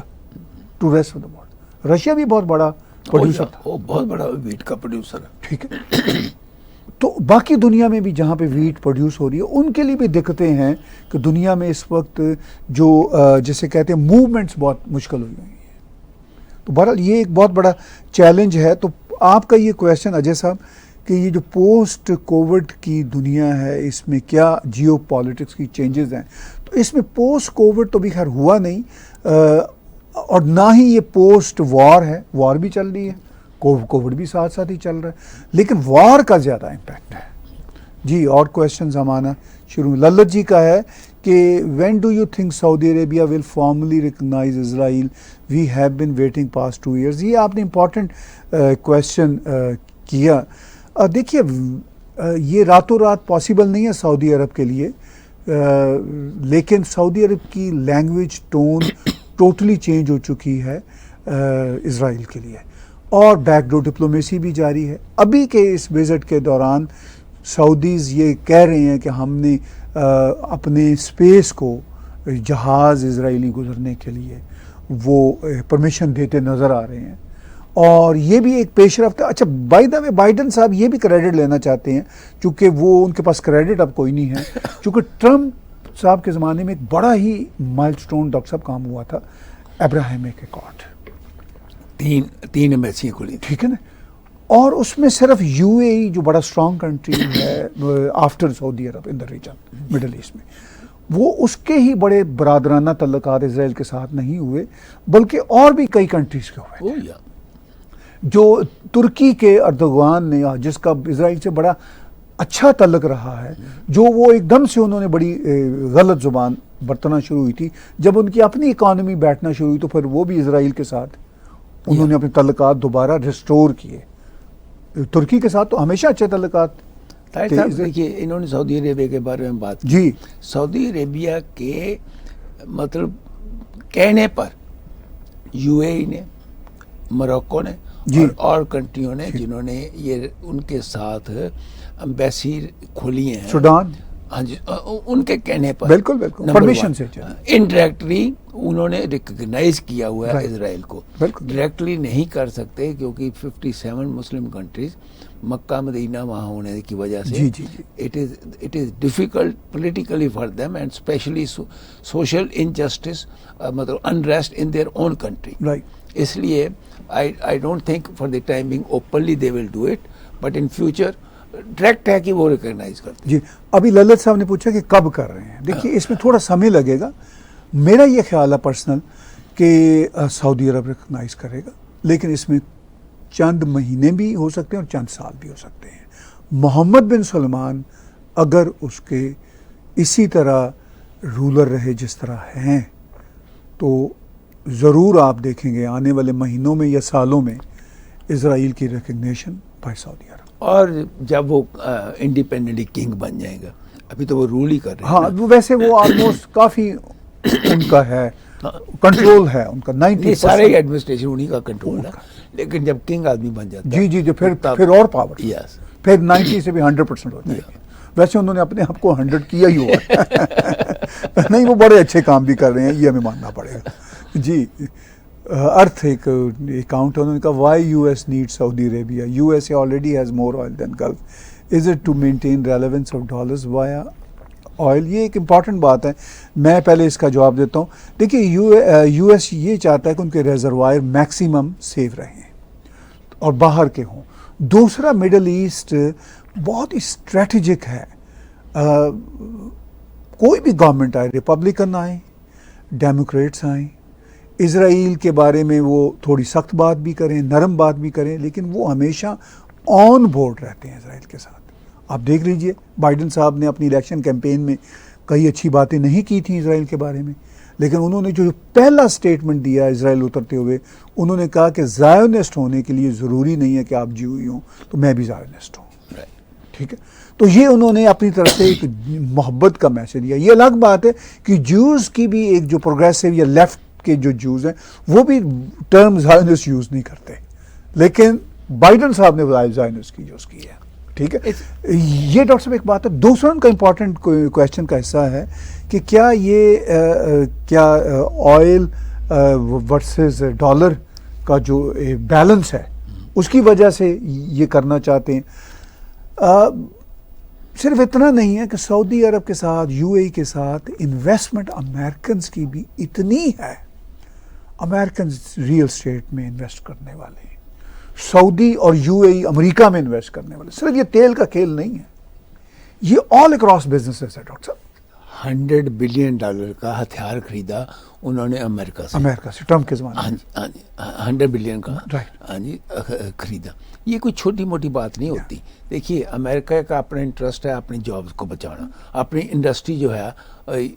A: to rest of the world, Russia بھی بہت بڑا پروڈیوسر تھا,
B: وہ بہت بڑا ویٹ کا پروڈیوسر ہے,
A: ٹھیک ہے. تو باقی دنیا میں بھی جہاں پہ ویٹ پروڈیوس ہو رہی ہے ان کے لیے بھی دقتیں ہیں کہ دنیا میں اس وقت جو جیسے کہتے ہیں موومنٹس بہت مشکل ہوئی ہیں. تو بہرحال یہ ایک بہت بڑا چیلنج ہے. تو آپ کا یہ کویشچن اجے صاحب کہ یہ جو پوسٹ کووڈ کی دنیا ہے اس میں کیا جیو پالیٹکس کی چینجز ہیں. تو اس میں پوسٹ کووڈ تو بھی خیر ہوا نہیں اور نہ ہی یہ پوسٹ وار ہے. وار بھی چل رہی ہے, کووڈ بھی ساتھ ساتھ ہی چل رہا ہے, لیکن وار کا زیادہ امپیکٹ ہے. جی اور کویشچنز ہمارا شروع میں للت جی کا ہے کہ when do you think Saudi Arabia will formally recognise Israel, we have been waiting past 2 years. یہ آپ نے امپورٹنٹ کویشچن کیا. دیکھیے یہ راتوں رات پاسبل نہیں ہے سعودی عرب کے لیے, لیکن سعودی عرب کی لینگویج ٹون ٹوٹلی چینج ہو چکی ہے اسرائیل کے لیے, اور بیک ڈور ڈپلومیسی بھی جاری ہے. ابھی کے اس وزٹ کے دوران سعودیز یہ کہہ رہے ہیں کہ ہم نے اپنے اسپیس کو جہاز اسرائیلی گزرنے کے لیے وہ پرمیشن دیتے نظر آ رہے ہیں, اور یہ بھی ایک پیش رفت ہے. اچھا بائی دا وے بائیڈن صاحب یہ بھی کریڈٹ لینا چاہتے ہیں, چونکہ وہ ان کے پاس کریڈٹ اب کوئی نہیں ہے, چونکہ ٹرمپ صاحب کے زمانے میں ایک بڑا ہی مائل سٹون ڈاکٹر صاحب کام ہوا تھا, ابراہیمک اکارڈ,
B: 3 ایمبیسیاں کھلی,
A: ٹھیک ہے نا, اور اس میں صرف یو اے ای جو بڑا اسٹرانگ کنٹری ہے after Saudi Arab in the region Middle East میں, وہ اس کے ہی بڑے برادرانہ تعلقات اسرائیل کے ساتھ نہیں ہوئے, بلکہ اور بھی کئی کنٹریز کے ہوئے تھے. جو ترکی کے اردوغان نے, جس کا اسرائیل سے بڑا اچھا تعلق رہا ہے, جو وہ ایک دم سے انہوں نے بڑی غلط زبان برتنا شروع ہوئی تھی جب ان کی اپنی اکانومی بیٹھنا شروع ہوئی, تو پھر وہ بھی اسرائیل کے ساتھ انہوں نے اپنے تعلقات دوبارہ ریسٹور کیے. ترکی کے ساتھ تو ہمیشہ اچھے تعلقات.
B: دیکھیے انہوں نے سعودی عربیہ کے بارے میں بات کی.
A: جی
B: سعودی عربیہ کے مطلب کہنے پر یو اے ای نے, موروکو نے,
A: جی,
B: اور کنٹریوں نے جنہوں نے یہ ان کے ساتھ امبیسی کھولی ہیں,
A: سوڈان,
B: ہاں جی, ان کے کہنے پر
A: بالکل بالکل پرمیشن سے
B: انڈائریکٹلی انہوں نے ریکگنائز کیا ہوا ہے اسرائیل کو.
A: بالکل
B: ڈائریکٹلی نہیں کر سکتے کیونکہ 57 مسلم کنٹریز مکہ مدینہ وہاں ہونے کی وجہ سے
A: جی جی جی
B: it is difficult politically for them and especially social injustice مطلب unrest in their own country.
A: Right.
B: اس لیے I don't think for the time being openly they will do it, but in future direct ہے کہ وہ ریکگنائز کرتے.
A: جی ابھی للت صاحب نے پوچھا کہ کب کر رہے ہیں. دیکھیے اس میں تھوڑا سمے لگے گا. میرا یہ خیال ہے پرسنل کہ سعودی عرب ریکگنائز کرے گا, لیکن اس میں چند مہینے بھی ہو سکتے ہیں اور چند سال بھی ہو سکتے ہیں. محمد بن سلمان اگر اس کے اسی طرح رولر رہے جس طرح ہیں تو ضرور آپ دیکھیں گے آنے والے مہینوں میں یا سالوں میں اسرائیل کی ریکگنیشن بائی سعودی عرب.
B: اور جب وہ انڈیپینڈنٹ کنگ بن جائے گا, ابھی تو وہ رول ہی کر رہے ہیں.
A: ہاں ویسے وہ آلموسٹ کافی ان کا ہے, کنٹرول ہے ان کا 90%.
B: سارے ایڈمنسٹریشن انہی کا کنٹرول ہے, لیکن جب کنگ آدمی بن جاتا ہے
A: جی جی جو پھر اور پاور,
B: یس,
A: پھر 90 سے بھی 100% ہوتا ہے. ویسے انہوں نے اپنے آپ کو 100 کیا ہی ہوا نہیں, وہ بڑے اچھے کام بھی کر رہے ہیں, یہ ہمیں ماننا پڑے گا. جی ارتھ ایک اکاؤنٹ انہوں نے کہا why U S need Saudi Arabia, U S A already has more oil than Gulf, is it to maintain relevance of dollars via oil. یہ ایک امپورٹنٹ بات ہے, میں پہلے اس کا جواب دیتا ہوں. دیکھیے یو ایس یہ چاہتا ہے کہ ان کے ریزروائر میکسیمم سیف رہیں اور باہر کے ہوں. دوسرا مڈل ایسٹ بہت ہی اسٹریٹجک ہے. کوئی بھی گورنمنٹ آئے, ریپبلکن آئیں, ڈیموکریٹس آئیں, اسرائیل کے بارے میں وہ تھوڑی سخت بات بھی کریں, نرم بات بھی کریں, لیکن وہ ہمیشہ آن بورڈ رہتے ہیں اسرائیل کے ساتھ. آپ دیکھ لیجئے بائیڈن صاحب نے اپنی الیکشن کیمپین میں کئی اچھی باتیں نہیں کی تھیں اسرائیل کے بارے میں, لیکن انہوں نے جو پہلا سٹیٹمنٹ دیا اسرائیل اترتے ہوئے, انہوں نے کہا کہ زائونسٹ ہونے کے لیے ضروری نہیں ہے کہ آپ جیوئی ہوں, تو میں بھی زائونسٹ ہوں. ٹھیک ہے, تو یہ انہوں نے اپنی طرف سے ایک محبت کا میسج دیا. یہ الگ بات ہے کہ جوز کی بھی ایک جو پروگریسو یا لیفٹ کے جو جوز ہیں وہ بھی ٹرم زائونسٹ یوز نہیں کرتے, لیکن بائیڈن صاحب نے زائونسٹ کی یوز کی ہے. ٹھیک ہے, یہ ڈاکٹر صاحب ایک بات ہے. دوسرا ان کا امپورٹنٹ کویشچن کا حصہ ہے کہ کیا یہ کیا آئل ورسز ڈالر کا جو بیلنس ہے اس کی وجہ سے یہ کرنا چاہتے ہیں. صرف اتنا نہیں ہے کہ سعودی عرب کے ساتھ یو اے ای کے ساتھ انویسٹمنٹ امریکنز کی بھی اتنی ہے, امریکنز ریئل اسٹیٹ میں انویسٹ کرنے والے ہیں. سعودی اور UAE امریکہ میں انویسٹ کرنے والے. صرف یہ تیل کا کھیل نہیں ہے, یہ آل اکراس بزنس ہے ڈاکٹر صاحب.
B: $100 بلین کا ہتھیار خریدا انہوں نے امریکہ سے
A: ٹرمپ کے زمانے میں.
B: ہاں جی 100 بلین کا
A: Right.
B: ہاں جی خریدا. یہ کوئی چھوٹی موٹی بات نہیں ہوتی. دیکھیے امریکہ کا اپنا انٹرسٹ ہے اپنی جابس کو بچانا. اپنی انڈسٹری جو ہے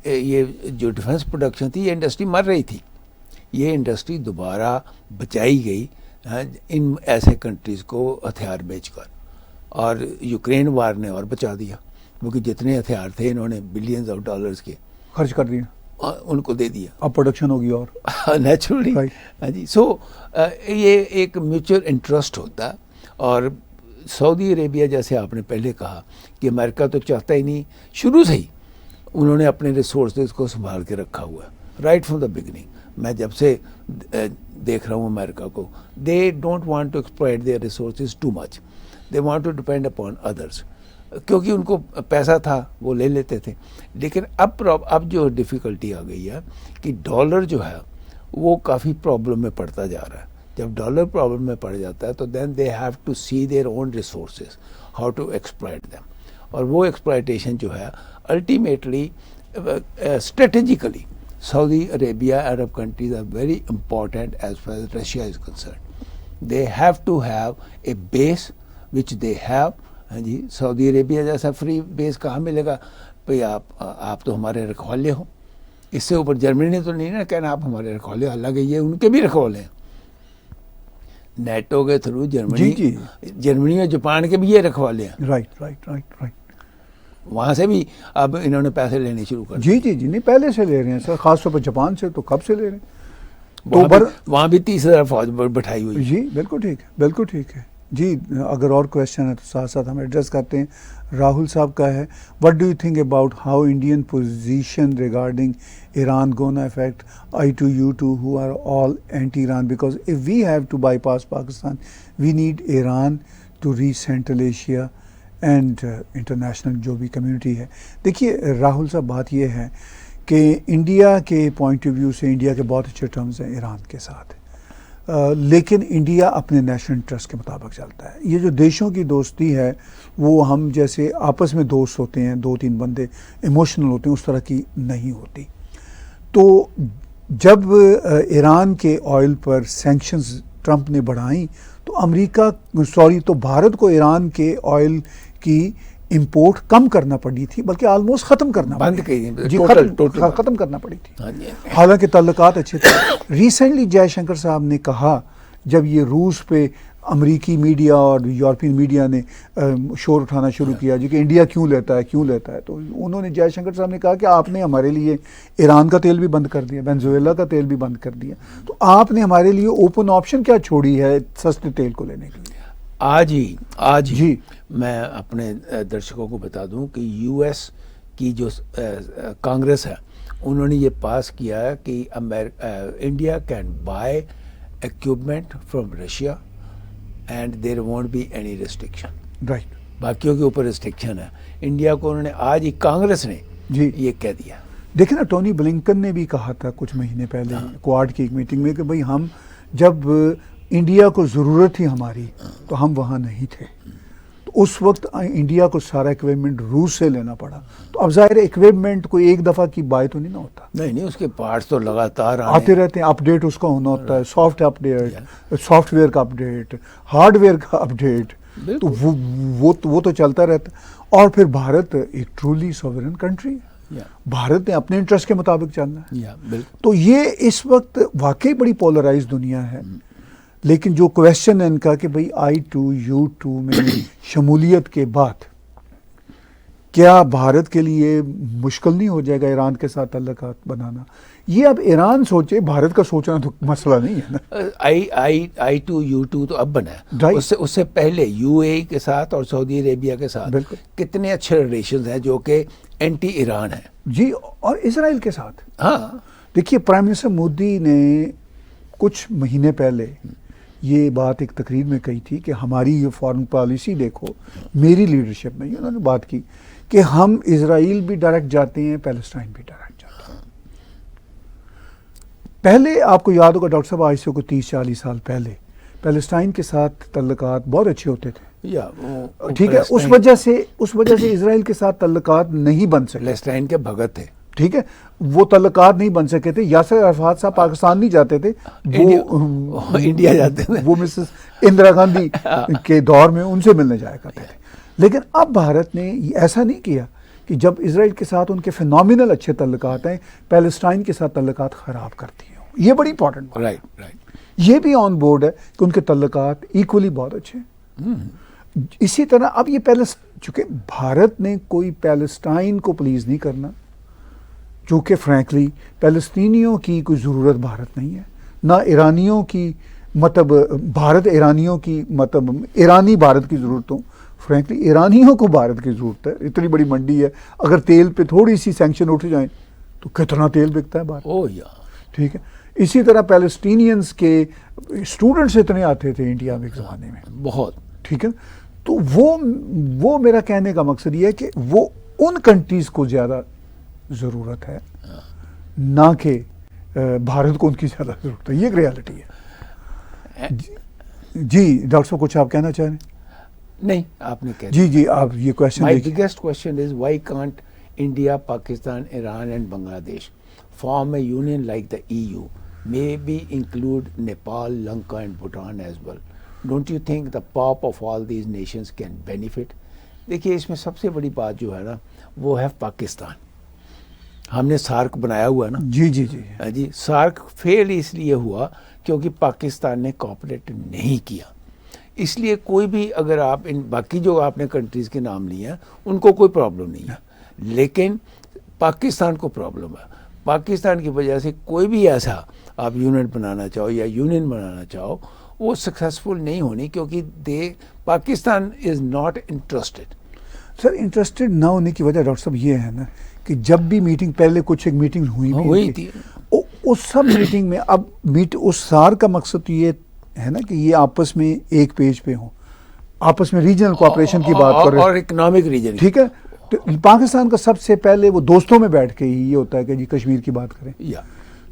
B: یہ جو ڈیفنس پروڈکشن تھی یہ انڈسٹری مر رہی تھی, یہ انڈسٹری دوبارہ بچائی گئی ان ایسے کنٹریز کو ہتھیار بیچ کر, اور یوکرین وار نے اور بچا دیا کیونکہ جتنے ہتھیار تھے انہوں نے بلینز آف ڈالرز کے
A: خرچ کر دیا,
B: ان کو دے دیا.
A: اب پروڈکشن ہوگی اور
B: نیچرلی. ہاں جی. سو یہ ایک میوچل انٹرسٹ ہوتا ہے. اور سعودی عربیہ جیسے آپ نے پہلے کہا کہ امریکہ تو چاہتا ہی نہیں, شروع سے ہی انہوں نے اپنے ریسورسز کو سنبھال کے رکھا ہوا ہے رائٹ فرام دا بگننگ. میں جب سے دیکھ رہا ہوں امریکہ کو, they don't want to exploit their resources too much, they want to depend upon others, کیونکہ ان کو پیسہ تھا وہ لے لیتے تھے. لیکن اب جو ڈیفیکلٹی آ گئی ہے کہ ڈالر جو ہے وہ کافی پرابلم میں پڑتا جا رہا ہے. جب ڈالر پرابلم میں پڑ جاتا ہے تو then they have to see their own resources how to exploit them, اور وہ ایکسپلائٹیشن جو ہے ultimately strategically Saudi Arabia Arab countries are very important as far as Russia is concerned. They have to have a base which they have. ہاں جی, سعودی عربیہ جیسا فری بیس کہاں ملے گا بھئی, آپ تو ہمارے رکھوالے ہوں. اس سے اوپر جرمنی نے تو نہیں نا کہنا آپ ہمارے رکھوالے, حالانکہ یہ ان کے بھی رکھوالے ہیں. نیٹو کے تھرو جرمنی اور جاپان کے بھی یہ رکھوالے ہیں.
A: رائٹ.
B: وہاں سے بھی اب انہوں نے پیسے لینے شروع کر
A: جی نہیں پہلے سے لے رہے ہیں سر, خاص طور پر جاپان سے تو کب سے لے رہے ہیں.
B: وہاں بھی 30,000 فوج بٹھائی ہوئی.
A: جی بالکل ٹھیک ہے. جی اگر اور کویشچن ہے تو ساتھ ساتھ ہم ایڈریس کرتے ہیں. راہل صاحب کا ہے, what do you think about how Indian position regarding Iran gonna affect I2U2 who are all anti-Iran, because if we have to bypass Pakistan we need Iran to reach Central Asia and international جو بھی کمیونٹی ہے. دیکھیے راہل صاحب بات یہ ہے کہ انڈیا کے پوائنٹ آف ویو سے انڈیا کے بہت اچھے ٹرمز ہیں ایران کے ساتھ, لیکن انڈیا اپنے نیشنل انٹرسٹ کے مطابق چلتا ہے. یہ جو دیشوں کی دوستی ہے وہ ہم جیسے آپس میں دوست ہوتے ہیں, 2-3 بندے ایموشنل ہوتے ہیں, اس طرح کی نہیں ہوتی. تو جب ایران کے آئل پر سینکشنز ٹرمپ نے بڑھائیں تو بھارت کو ایران کے آئل کی امپورٹ کم کرنا پڑی تھی, بلکہ آلموسٹ ختم کرنا ختم کرنا پڑی تھی, حالانکہ تعلقات اچھے تھے. ریسنٹلی جے شنکر صاحب نے کہا, جب یہ روس پہ امریکی میڈیا اور یورپین میڈیا نے شور اٹھانا شروع کیا جی کہ انڈیا کیوں لیتا ہے, تو انہوں نے جے شنکر صاحب نے کہا کہ آپ نے ہمارے لیے ایران کا تیل بھی بند کر دیا, وینزویلا کا تیل بھی بند کر دیا, تو آپ نے ہمارے لیے اوپن آپشن کیا چھوڑی ہے سستے تیل کو لینے کے لیے.
B: آج ہی میں اپنے درشکوں کو بتا دوں کہ US کی جو کانگریس ہے انہوں نے یہ پاس کیا کہ India can buy equipment from Russia and there won't be any restriction.
A: Right.
B: باقیوں کے اوپر ریسٹرکشن ہے. انڈیا کو انہوں نے آج ہی کانگریس نے یہ کہہ دیا.
A: دیکھیں نا, ٹونی بلنکن نے بھی کہا تھا کچھ مہینے پہلے کوارڈ کی ایک میٹنگ میں کہ بھئی ہم جب انڈیا کو ضرورت تھی ہماری تو ہم وہاں نہیں تھے, تو اس وقت انڈیا کو سارا اکوپمنٹ روس سے لینا پڑا. تو اب ظاہر اکوپمنٹ کوئی ایک دفعہ کی بائی تو نہیں ہوتا,
B: نہیں اس کے پارٹس تو لگاتار
A: آتے رہتے ہیں, اپ ڈیٹ اس کا ہونا ہوتا ہے, soft update, software کا اپ ڈیٹ, ہارڈ ویئر کا اپ ڈیٹ, تو وہ تو چلتا رہتا. اور پھر بھارت ایک ٹرولی سوورن کنٹری ہے, بھارت نے اپنے انٹرسٹ کے مطابق چلنا ہے. تو یہ اس وقت واقعی بڑی پولرائز دنیا ہے. لیکن جو کویشچن ہے ان کا کہ بھئی I2U2 میں شمولیت کے بعد کیا بھارت کے لیے مشکل نہیں ہو جائے گا ایران کے ساتھ تعلقات بنانا, یہ اب ایران سوچے, بھارت کا سوچنا تو مسئلہ نہیں ہے نا.
B: I2U2 تو اب بنا ہے, اس سے پہلے UAE کے ساتھ اور سعودی عربیہ کے ساتھ کتنے اچھے ریلیشنز ہیں جو کہ اینٹی ایران ہیں.
A: جی, اور اسرائیل کے ساتھ.
B: ہاں
A: دیکھیے پرائم منسٹر مودی نے کچھ مہینے پہلے یہ بات ایک تقریر میں کہی تھی کہ ہماری یہ فارن پالیسی دیکھو, میری لیڈرشپ میں انہوں نے بات کی کہ ہم اسرائیل بھی ڈائریکٹ جاتے ہیں, پیلسٹائن بھی ڈائریکٹ جاتے ہیں. پہلے آپ کو یاد ہوگا ڈاکٹر صاحب, آج سے کوئی 30-40 سال پہلے پیلسٹائن کے ساتھ تعلقات بہت اچھے ہوتے تھے.
B: یا
A: ٹھیک ہے, اس وجہ سے اسرائیل کے ساتھ تعلقات نہیں بن سکے.
B: پیلسٹائن کے بھگت تھے.
A: ٹھیک ہے, وہ تعلقات نہیں بن سکے تھے. یاسر عرفات صاحب پاکستان نہیں جاتے تھے, وہ
B: انڈیا جاتے تھے.
A: وہ مسز اندرا گاندھی کے دور میں ان سے ملنے جایا کرتے تھے. لیکن اب بھارت نے ایسا نہیں کیا کہ جب اسرائیل کے ساتھ ان کے فینومینل اچھے تعلقات ہیں, پیلسٹائن کے ساتھ تعلقات خراب کرتی ہوں. یہ بڑی امپورٹنٹ بات ہے.
B: رائٹ.
A: یہ بھی آن بورڈ ہے کہ ان کے تعلقات ایکولی بہت اچھے ہیں. اسی طرح اب یہ چونکہ بھارت نے کوئی پیلسٹائن کو پلیز نہیں کرنا, چونکہ فرینکلی فلسطینیوں کی کوئی ضرورت بھارت نہیں ہے, نہ ایرانیوں کی, مطلب بھارت ایرانیوں کی, مطلب ایرانی بھارت کی ضرورت ہو. فرینکلی ایرانیوں کو بھارت کی ضرورت ہے. اتنی بڑی منڈی ہے, اگر تیل پہ تھوڑی سی سینکشن اٹھ جائیں تو کتنا تیل بکتا ہے بھارت. ٹھیک ہے. اسی طرح پیلسٹینینز کے اسٹوڈنٹس اتنے آتے تھے انڈیا میں ایک زمانے میں بہت. ٹھیک ہے. تو وہ میرا کہنے کا مقصد یہ ہے کہ وہ ان کنٹریز کو زیادہ ضرورت ہے, نہ کہ بھارت کو ان کی زیادہ ضرورت ہے. یہ ایک ریالٹی ہے. جی ڈاکٹر صاحب کچھ آپ کہنا چاہ رہے ہیں؟
B: نہیں, آپ نے کہا.
A: جی آپ یہ question.
B: My biggest question is why can't India, Pakistan, Iran and Bangladesh form a union like the EU? Maybe include Nepal, Lanka and Bhutan as well. Don't you think the pop of all these nations can benefit? دیکھیے اس میں سب سے بڑی بات جو ہے نا وہ ہے پاکستان. ہم نے سارک بنایا ہوا ہے نا. جی سارک فیل اس لیے ہوا کیونکہ پاکستان نے کوآپریٹ نہیں کیا. اس لیے کوئی بھی اگر آپ ان باقی جو آپ نے کنٹریز کے نام لیے ہیں ان کو کوئی پرابلم نہیں ہے, لیکن پاکستان کو پرابلم ہے. پاکستان کی وجہ سے کوئی بھی ایسا آپ یونٹ بنانا چاہو یا یونین بنانا چاہو وہ سکسیسفل نہیں ہونی, کیونکہ Pakistan is not interested.
A: Sir interested نہ ہونے کی وجہ ڈاکٹر صاحب یہ ہے نا کہ جب بھی میٹنگ پہلے کچھ ایک میٹنگ ہوئی تھی, اس سب میٹنگ میں اب اس سار کا مقصد تو یہ ہے نا کہ یہ آپس میں ایک پیج پہ ہوں, آپس میں ریجنل کوآپریشن کی بات کر رہے ہیں
B: اور اکنامک ریجن.
A: ٹھیک ہے. تو پاکستان کا سب سے پہلے وہ دوستوں میں بیٹھ کے ہی یہ ہوتا ہے کہ جی کشمیر کی بات کریں.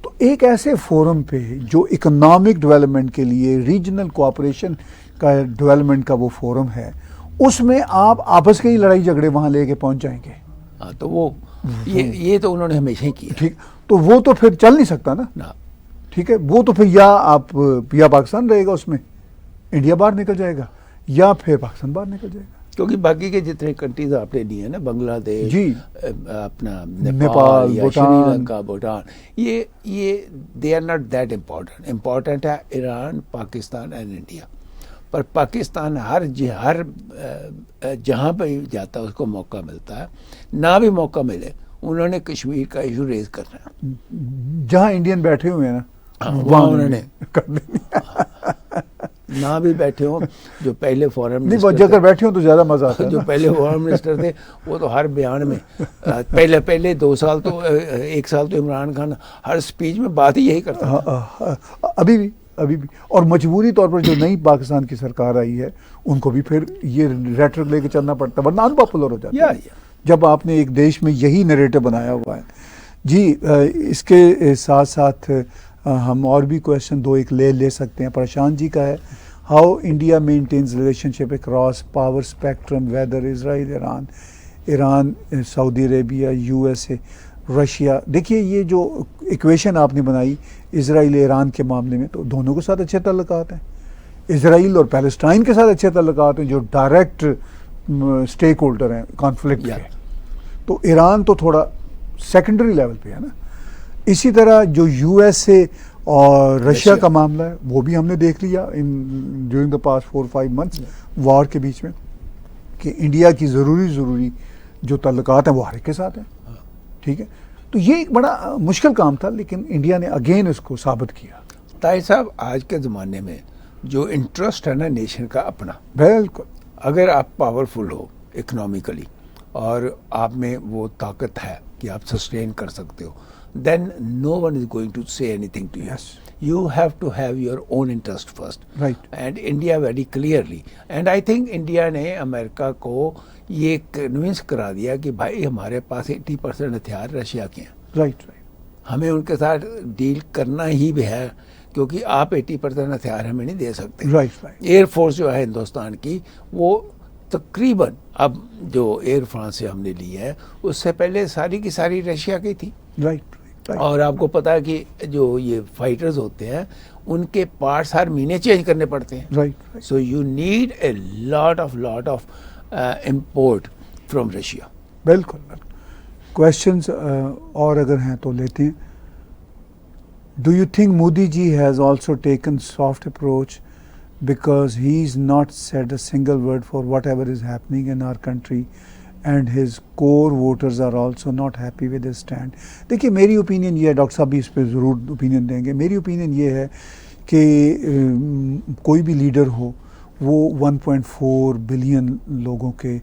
A: تو ایک ایسے فورم پہ جو اکنامک ڈیولپمنٹ کے لیے ریجنل کوآپریشن کا ڈیولپمنٹ کا وہ فورم ہے, اس میں آپ آپس کے ہی لڑائی جھگڑے وہاں لے کے پہنچ جائیں گے.
B: تو وہ یہ تو انہوں نے ہمیشہ ہی کیا.
A: ٹھیک. تو وہ تو پھر چل نہیں سکتا نا. ٹھیک ہے. وہ تو پھر یا پاکستان رہے گا اس میں, انڈیا باہر نکل جائے گا, یا پھر پاکستان باہر نکل جائے گا.
B: کیونکہ باقی کے جتنے کنٹریز آپ نے لیے ہیں نا, بنگلہ دیش, اپنا
A: نیپال,
B: یا شری لنکا, بھوٹان, یہ they are not that important. Important ہے ایران, پاکستان اینڈ انڈیا. پر پاکستان ہر جہاں پہ جاتا ہے اس کو موقع ملتا ہے, نہ بھی موقع ملے انہوں نے کشمیر کا ایشو ریز کرنا ہے.
A: جہاں انڈین بیٹھے ہوئے ہیں نا
B: وہاں انہوں نے نہ بھی بیٹھے ہوں, جو پہلے فورن
A: منسٹر اگر بیٹھے ہوں تو زیادہ مزہ آتا ہے.
B: جو پہلے فورن منسٹر تھے وہ تو ہر بیان میں پہلے 2 سال تو 1 سال تو عمران خان ہر سپیچ میں بات ہی یہی کرتا تھا.
A: ابھی بھی اور مجبوری طور پر جو نئی پاکستان کی سرکار آئی ہے ان کو بھی پھر یہ ریٹرک لے کے چلنا پڑتا ہے, ورنہ ان پاپولر ہو جاتا ہے جب آپ نے ایک دیش میں یہی نریٹو بنایا ہوا ہے. جی اس کے ساتھ ساتھ ہم اور بھی کویشچن 2-1 لے سکتے ہیں. پرشانت جی کا ہے, how India maintains relation ship across power spectrum weather Israel, Iran, Saudi Arabia, USA, Russia. دیکھیے یہ جو ایکویشن آپ نے بنائی اسرائیل ایران کے معاملے میں, تو دونوں کے ساتھ اچھے تعلقات ہیں. اسرائیل اور پیلسٹائن کے ساتھ اچھے تعلقات ہیں جو ڈائریکٹ اسٹیک ہولڈر ہیں کانفلکٹ کے. تو ایران تو تھوڑا سیکنڈری لیول پہ ہے نا. اسی طرح جو USA اور رشیا کا معاملہ ہے وہ بھی ہم نے دیکھ لیا ڈیورنگ دا پاسٹ 4-5 months وار کے بیچ میں, کہ انڈیا کی ضروری جو تعلقات ہیں وہ ہر ایک کے ساتھ ہیں. ٹھیک ہے. تو یہ ایک بڑا مشکل کام تھا, لیکن انڈیا نے اگین اس کو ثابت کیا.
B: طاہر صاحب آج کے زمانے میں جو انٹرسٹ ہے نا نیشن کا اپنا,
A: بالکل,
B: اگر آپ پاورفل ہو اکنامکلی اور آپ میں وہ طاقت ہے کہ آپ سسٹین کر سکتے ہو, then no one is going to say anything to you.
A: Yes.
B: You have to have your own interest first.
A: Right.
B: And India very clearly. And I think India نے امریکہ کو یہ کنونس کرا دیا کہ بھائی ہمارے پاس 80% ہتھیار رشیا کے ہیں.
A: Right.
B: ہمیں ان کے ساتھ ڈیل کرنا ہی بھی ہے کیونکہ آپ 80% ہتھیار ہمیں نہیں دے سکتے.
A: Right right.
B: ایئر فورس جو ہے ہندوستان کی وہ تقریباً اب جو ایئر فرانس سے ہم نے لی ہے اس سے پہلے ساری کی ساری رشیا کی تھی.
A: رائٹ.
B: اور آپ کو پتا ہے کہ جو یہ فائٹرز ہوتے ہیں ان کے پارٹس ہر مہینے چینج کرنے پڑتے ہیں.
A: Right.
B: So you need a lot of import from Russia.
A: بالکل. کوشچنز اور اگر ہیں تو لیتے ہیں. Do you think Modi ji has also taken soft approach because he's not said a single word for whatever is happening in our country and his core voters are also not happy with his stand. دیکھیے میری اوپینین یہ ہے, ڈاکٹر صاحب بھی اس پہ ضرور اوپینین دیں گے, میری اوپینین یہ ہے کہ کوئی بھی لیڈر ہو وہ 1.4 بلین لوگوں کے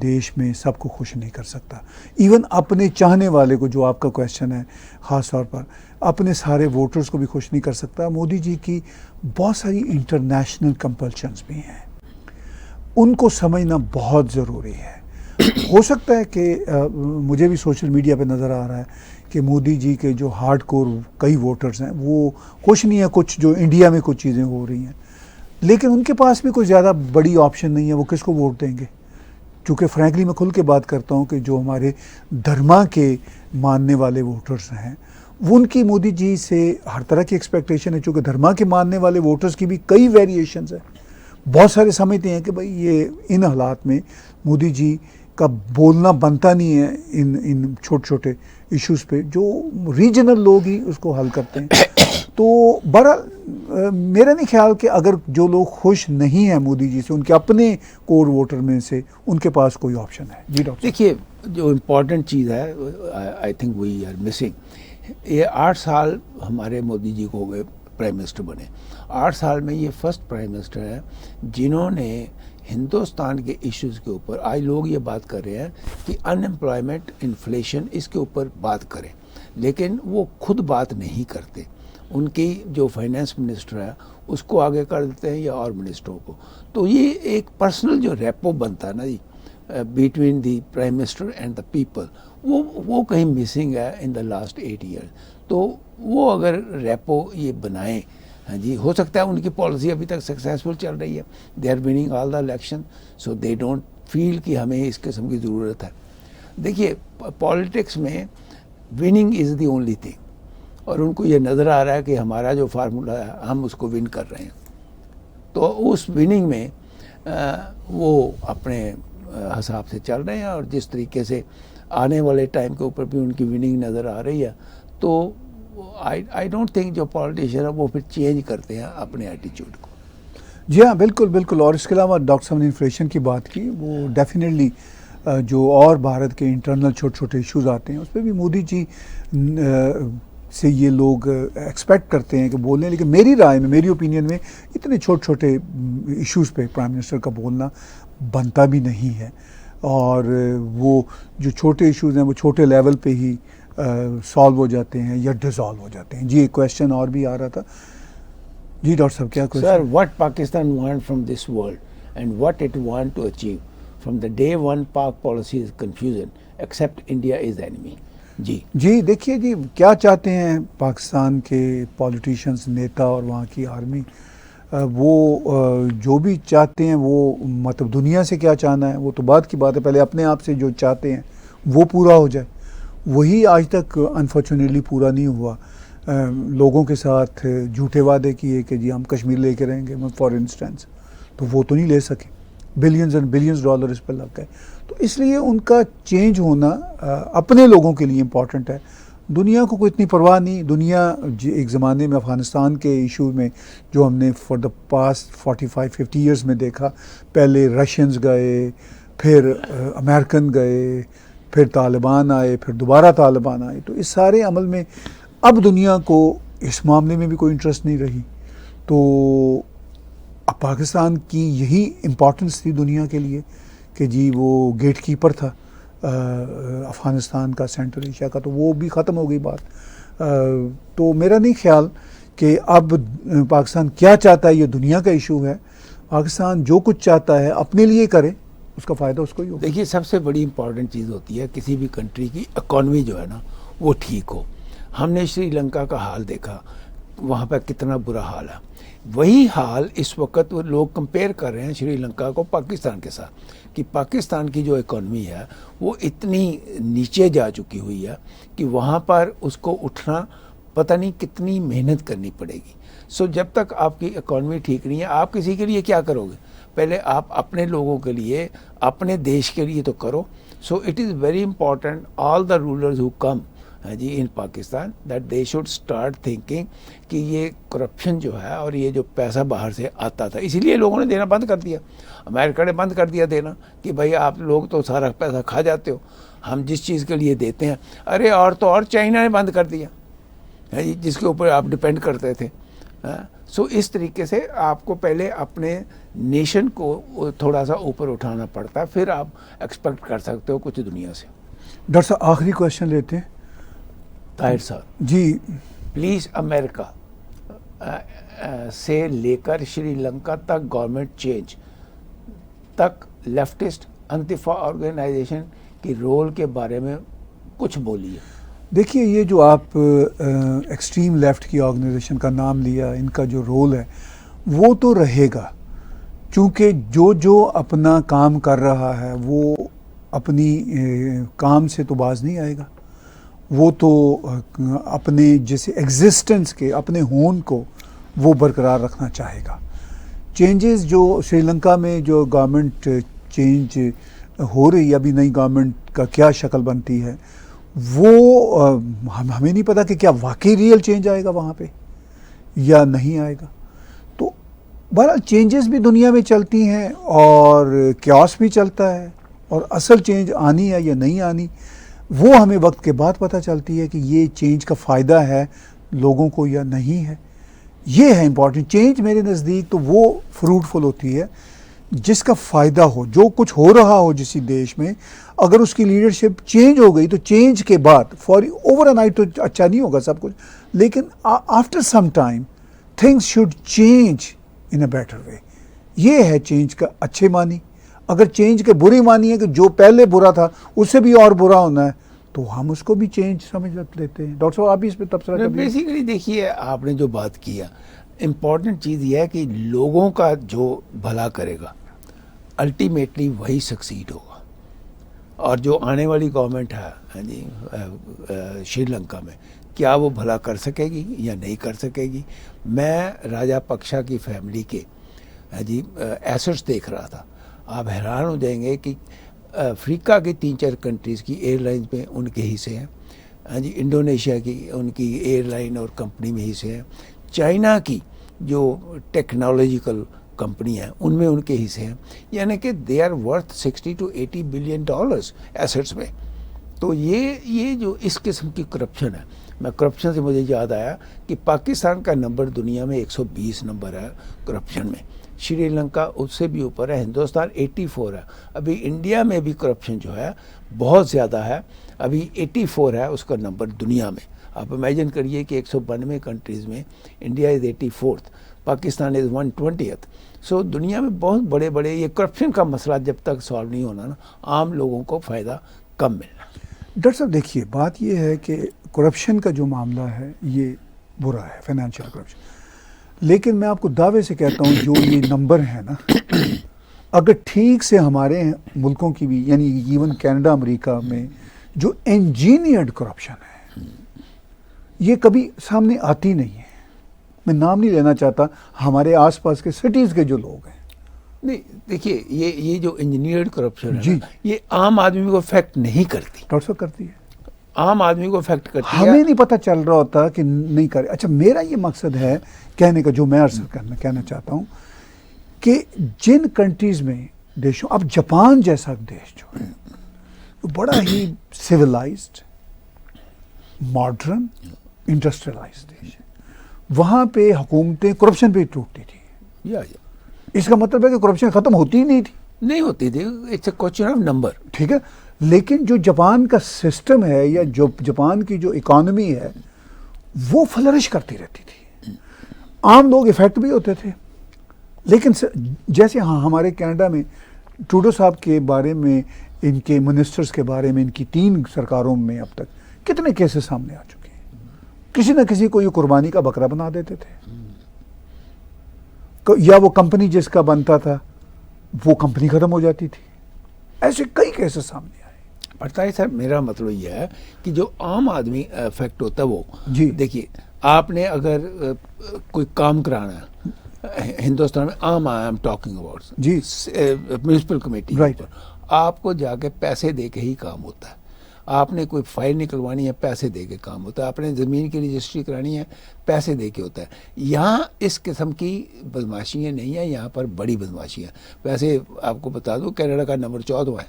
A: دیش میں سب کو خوش نہیں کر سکتا. ایون اپنے چاہنے والے کو, جو آپ کا کویشچن ہے خاص طور پر, اپنے سارے ووٹرز کو بھی خوش نہیں کر سکتا. مودی جی کی بہت ساری انٹرنیشنل کمپلشنز بھی ہیں, ان کو سمجھنا بہت ضروری ہے. ہو سکتا ہے کہ مجھے بھی سوشل میڈیا پہ نظر آ رہا ہے کہ مودی جی کے جو ہارڈ کور کئی ووٹرز ہیں وہ خوش نہیں ہیں کچھ جو انڈیا میں کچھ چیزیں ہو رہی ہیں, لیکن ان کے پاس بھی کوئی زیادہ بڑی آپشن نہیں ہے. وہ کس کو ووٹ دیں گے؟ چونکہ فرینکلی میں کھل کے بات کرتا ہوں کہ جو ہمارے دھرما کے ماننے والے ووٹرز ہیں وہ ان کی مودی جی سے ہر طرح کی ایکسپیکٹیشن ہے. چونکہ دھرما کے ماننے والے ووٹرز کی بھی کئی ویریشنز ہیں. بہت سارے سمجھتے ہیں کہ بھائی یہ ان حالات میں مودی جی کا بولنا بنتا نہیں ہے ان چھوٹے چھوٹے ایشوز پہ, جو ریجنل لوگ ہی اس کو حل کرتے ہیں. تو بہرحال میرا نہیں خیال کہ اگر جو لوگ خوش نہیں ہیں مودی جی سے, ان کے اپنے کور ووٹر میں سے, ان کے پاس کوئی آپشن ہے. جی ڈاکٹر.
B: دیکھیے جو امپورٹنٹ چیز ہے, I think we are missing. یہ 8 سال ہمارے مودی جی کو ہو گئے پرائم منسٹر بنے. 8 سال میں یہ فرسٹ پرائم منسٹر ہیں جنہوں نے ہندوستان کے ایشوز کے اوپر, آج لوگ یہ بات کر رہے ہیں کہ ان امپلائمنٹ, انفلیشن, اس کے اوپر بات کریں, لیکن وہ خود بات نہیں کرتے. ان کی جو فائنانس منسٹر ہے اس کو آگے کر دیتے ہیں یا اور منسٹروں کو. تو یہ ایک پرسنل جو ریپو بنتا ہے نا جی between the prime minister and the people, وہ کہیں مسنگ ہے ان دا لاسٹ 8 ایئر. تو وہ اگر ریپو یہ بنائیں, ہاں جی, ہو سکتا ہے ان کی پالیسی ابھی تک سکسیزفل چل رہی ہے, they are winning all the election, so they don't feel کہ ہمیں اس قسم کی ضرورت ہے. دیکھیے پالیٹکس میں winning is the only thing, اور ان کو یہ نظر آ رہا ہے کہ ہمارا جو فارمولا ہے ہم اس کو ون کر رہے ہیں. تو اس وننگ میں وہ اپنے حساب سے چل رہے ہیں, اور جس طریقے سے آنے والے ٹائم کے اوپر بھی ان کی وننگ نظر آ رہی ہے. تو آئی ڈونٹ تھنک جو پالیٹیشین ہے وہ پھر چینج کرتے ہیں اپنے ایٹیچیوڈ کو.
A: جی ہاں بالکل بالکل. اور اس کے علاوہ ڈاکٹر صاحب نے انفلیشن کی بات کی, وہ ڈیفینیٹلی جو اور بھارت کے انٹرنل چھوٹے چھوٹے ایشوز آتے ہیں اس پہ بھی مودی جی سے یہ لوگ ایکسپیکٹ کرتے ہیں کہ بولیں, لیکن میری رائے میں, میری اوپینین میں, اتنے چھوٹے چھوٹے ایشوز پہ پرائم منسٹر کا بولنا بنتا بھی نہیں ہے. اور وہ جو چھوٹے ایشوز ہیں وہ چھوٹے لیول پہ ہی سالو ہو جاتے ہیں یا ڈیزالو ہو جاتے ہیں. جی ایک کویشچن اور بھی آ رہا تھا. جی ڈاکٹر صاحب کیا question?
B: Sir, what Pakistan want from this world and what it want to achieve from the day one Pak policy is confusion except India is enemy.
A: جی دیکھیے جی کیا چاہتے ہیں پاکستان کے پولیٹیشنز, نیتا اور وہاں کی آرمی, وہ جو بھی چاہتے ہیں وہ مطلب دنیا سے کیا چاہنا ہے وہ تو بعد کی بات ہے, پہلے اپنے آپ سے جو چاہتے ہیں وہ پورا ہو جائے. وہی آج تک انفارچونیٹلی پورا نہیں ہوا. لوگوں کے ساتھ جھوٹے وعدے کیے کہ جی ہم کشمیر لے کے رہیں گے فار انسٹنس, تو وہ تو نہیں لے سکے. بلینز اینڈ بلینز ڈالر اس پہ لگ گئے. تو اس لیے ان کا چینج ہونا اپنے لوگوں کے لیے امپورٹنٹ ہے. دنیا کو کوئی اتنی پرواہ نہیں. دنیا ایک زمانے میں افغانستان کے ایشو میں جو ہم نے فار دا پاسٹ 45-50 ایئرز میں دیکھا, پہلے رشینز گئے, پھر امریکن گئے, پھر طالبان آئے, پھر دوبارہ طالبان آئے. تو اس سارے عمل میں اب دنیا کو اس معاملے میں بھی کوئی انٹرسٹ نہیں رہی. تو اب پاکستان کی یہی امپورٹنس تھی دنیا کے لیے کہ جی وہ گیٹ کیپر تھا افغانستان کا, سینٹرل ایشیا کا, تو وہ بھی ختم ہو گئی بات. تو میرا نہیں خیال کہ اب پاکستان کیا چاہتا ہے یہ دنیا کا ایشو ہے. پاکستان جو کچھ چاہتا ہے اپنے لیے کرے, اس کا فائدہ اس کو ہی ہوگا.
B: دیکھیے سب سے بڑی امپورٹنٹ چیز ہوتی ہے کسی بھی کنٹری کی اکانومی جو ہے نا وہ ٹھیک ہو. ہم نے شری لنکا کا حال دیکھا, وہاں پہ کتنا برا حال ہے. وہی حال اس وقت وہ لوگ کمپیئر کر رہے ہیں سری لنکا کو پاکستان کے ساتھ کہ پاکستان کی جو اکانومی ہے وہ اتنی نیچے جا چکی ہوئی ہے کہ وہاں پر اس کو اٹھنا پتہ نہیں کتنی محنت کرنی پڑے گی. سو جب تک آپ کی اکانومی ٹھیک نہیں ہے آپ کسی کے لیے کیا کرو گے؟ پہلے آپ اپنے لوگوں کے لیے اپنے دیش کے لیے تو کرو. So it is very important all the rulers who come جی in Pakistan that they should start thinking کہ یہ کرپشن جو ہے اور یہ جو پیسہ باہر سے آتا تھا اسی لیے لوگوں نے دینا بند کر دیا. امریکہ نے بند کر دیا دینا کہ بھائی آپ لوگ تو سارا پیسہ کھا جاتے ہو, ہم جس چیز کے لیے دیتے ہیں. ارے اور تو اور چائنا نے بند کر دیا جی جس کے اوپر آپ ڈپینڈ کرتے تھے. سو اس طریقے سے آپ کو پہلے اپنے نیشن کو تھوڑا سا اوپر اٹھانا پڑتا ہے, پھر آپ ایکسپیکٹ کر سکتے ہو کچھ دنیا سے.
A: ڈاکٹر صاحب آخری کویشچن لیتے ہیں.
B: طاہر صاحب
A: جی
B: پلیز, امریکہ سے لے کر شری لنکا تک گورنمنٹ چینج تک لیفٹسٹ انتفا آرگنائزیشن کی رول کے بارے میں کچھ بولیے.
A: دیکھیے یہ جو آپ ایکسٹریم لیفٹ کی آرگنائزیشن کا نام لیا, ان کا جو رول ہے وہ تو رہے گا, چونکہ جو اپنا کام کر رہا ہے وہ اپنی کام سے تو باز نہیں آئے گا. وہ تو اپنے جیسے ایگزسٹنس کے اپنے ہون کو وہ برقرار رکھنا چاہے گا. چینجز جو سری لنکا میں جو گورنمنٹ چینج ہو رہی ہے, ابھی نئی گورنمنٹ کا کیا شکل بنتی ہے وہ ہمیں نہیں پتا کہ کیا واقعی ریئل چینج آئے گا وہاں پہ یا نہیں آئے گا. تو بہرحال چینجز بھی دنیا میں چلتی ہیں اور کیوس بھی چلتا ہے, اور اصل چینج آنی ہے یا نہیں آنی وہ ہمیں وقت کے بعد پتہ چلتی ہے کہ یہ چینج کا فائدہ ہے لوگوں کو یا نہیں ہے. یہ ہے امپورٹنٹ. چینج میرے نزدیک تو وہ فروٹفل ہوتی ہے جس کا فائدہ ہو. جو کچھ ہو رہا ہو جسی دیش میں, اگر اس کی لیڈرشپ چینج ہو گئی تو چینج کے بعد فور اوور نائٹ تو اچھا نہیں ہوگا سب کچھ, لیکن after some time things should change in a better way. یہ ہے چینج کا اچھے معنی. اگر چینج کے بری معنی ہے کہ جو پہلے برا تھا اس سے بھی اور برا ہونا ہے تو ہم اس کو بھی چینج سمجھ لیتے ہیں. ڈاکٹر صاحب آپ بھی اس پہ تبصرہ کر.
B: بیسیکلی دیکھیے آپ نے جو بات کیا, امپورٹنٹ چیز یہ ہے کہ لوگوں کا جو بھلا کرے گا الٹیمیٹلی وہی سکسیڈ ہوگا. اور جو آنے والی گورنمنٹ ہے جی شری لنکا میں, کیا وہ بھلا کر سکے گی یا نہیں کر سکے گی؟ میں راجا پکشا کی فیملی کے جی ایسٹس دیکھ رہا تھا. آپ حیران ہو جائیں گے کہ افریقہ کی 3-4 کنٹریز کی ایئر لائنز میں ان کے حصے ہیں, ہاں جی انڈونیشیا کی ان کی ایئر لائن اور کمپنی میں حصے ہیں, چائنا کی جو ٹیکنالوجیکل کمپنی ہیں ان میں ان کے حصے ہیں. یعنی کہ they are worth $60 to $80 billion assets میں. تو یہ جو اس قسم کی کرپشن ہے, میں کرپشن سے مجھے یاد آیا کہ پاکستان کا نمبر دنیا میں 120 نمبر ہے کرپشن میں, شری لنکا اس سے بھی اوپر ہے, ہندوستان 84 ہے. ابھی انڈیا میں بھی کرپشن جو ہے بہت زیادہ ہے, ابھی 84 ہے اس کا نمبر دنیا میں. آپ امیجن کریے کہ 192 کنٹریز میں India is 84th, Pakistan is 120th. سو دنیا میں بہت بڑے بڑے یہ کرپشن کا مسئلہ جب تک سالو نہیں ہونا نا, عام لوگوں کو فائدہ کم ملنا.
A: ڈاکٹر صاحب دیکھیے بات یہ ہے کہ کرپشن کا جو معاملہ ہے یہ برا ہے, فائنینشیل کرپشن, لیکن میں آپ کو دعوے سے کہتا ہوں جو یہ نمبر ہے نا, اگر ٹھیک سے ہمارے ملکوں کی بھی یعنی ایون کینیڈا امریکہ میں جو انجینئرڈ کرپشن ہے یہ کبھی سامنے آتی نہیں ہے. میں نام نہیں لینا چاہتا, ہمارے آس پاس کے سٹیز کے جو لوگ ہیں.
B: نہیں دیکھیے یہ جو انجینئرڈ کرپشن ہے
A: جی,
B: یہ عام آدمی کو افیکٹ نہیں کرتی.
A: ڈاکٹر صاحب کرتی ہے,
B: عام آدمی کو افیکٹ کرتی ہے.
A: ہمیں نہیں پتہ چل رہا ہوتا کہ نہیں کرے. اچھا میرا یہ مقصد ہے کہنے کا, جو میں عرض کہنا چاہتا ہوں کہ جن کنٹریز میں دیشوں, اب جاپان جیسا دیش جو ہے وہ بڑا ہی سویلائزڈ ماڈرن انڈسٹریلائزڈ دیش ہے, وہاں پہ حکومتیں کرپشن پہ ٹوٹتی تھی. اس کا مطلب ہے کہ کرپشن ختم ہوتی ہی نہیں تھی.
B: نہیں ہوتی تھی, it's a question of number.
A: ٹھیک ہے, لیکن جو جاپان کا سسٹم ہے یا جو جاپان کی جو اکانومی ہے وہ فلرش کرتی رہتی تھی, عام لوگ افیکٹ بھی ہوتے تھے. لیکن جیسے ہمارے کینیڈا میں ٹروڈو صاحب کے بارے میں, ان کے منسٹرز کے بارے میں, ان کی 3 سرکاروں میں اب تک کتنے کیسز سامنے آ چکے ہیں. کسی نہ کسی کو یہ قربانی کا بکرا بنا دیتے تھے، یا وہ کمپنی جس کا بنتا تھا وہ کمپنی ختم ہو جاتی تھی. ایسے کئی کیسز سامنے آئے.
B: پڑھتا ہے سر، میرا مطلب یہ ہے کہ جو عام آدمی افیکٹ ہوتا ہے وہ
A: جی
B: دیکھیے، آپ نے اگر کوئی کام کرانا ہے ہندوستان میں، عام آئی ایم ٹاکنگ اباؤٹ
A: جی
B: میونسپل کمیٹی،
A: Right.
B: آپ کو جا کے پیسے دے کے ہی کام ہوتا ہے. آپ نے کوئی فائل نکلوانی ہے، پیسے دے کے کام ہوتا ہے. آپ نے زمین کی رجسٹری کرانی ہے، پیسے دے کے ہوتا ہے. یہاں اس قسم کی بدماشیاں نہیں ہیں، یہاں پر بڑی بدماشیاں. ویسے آپ کو بتا دوں کینیڈا کا نمبر 14 ہے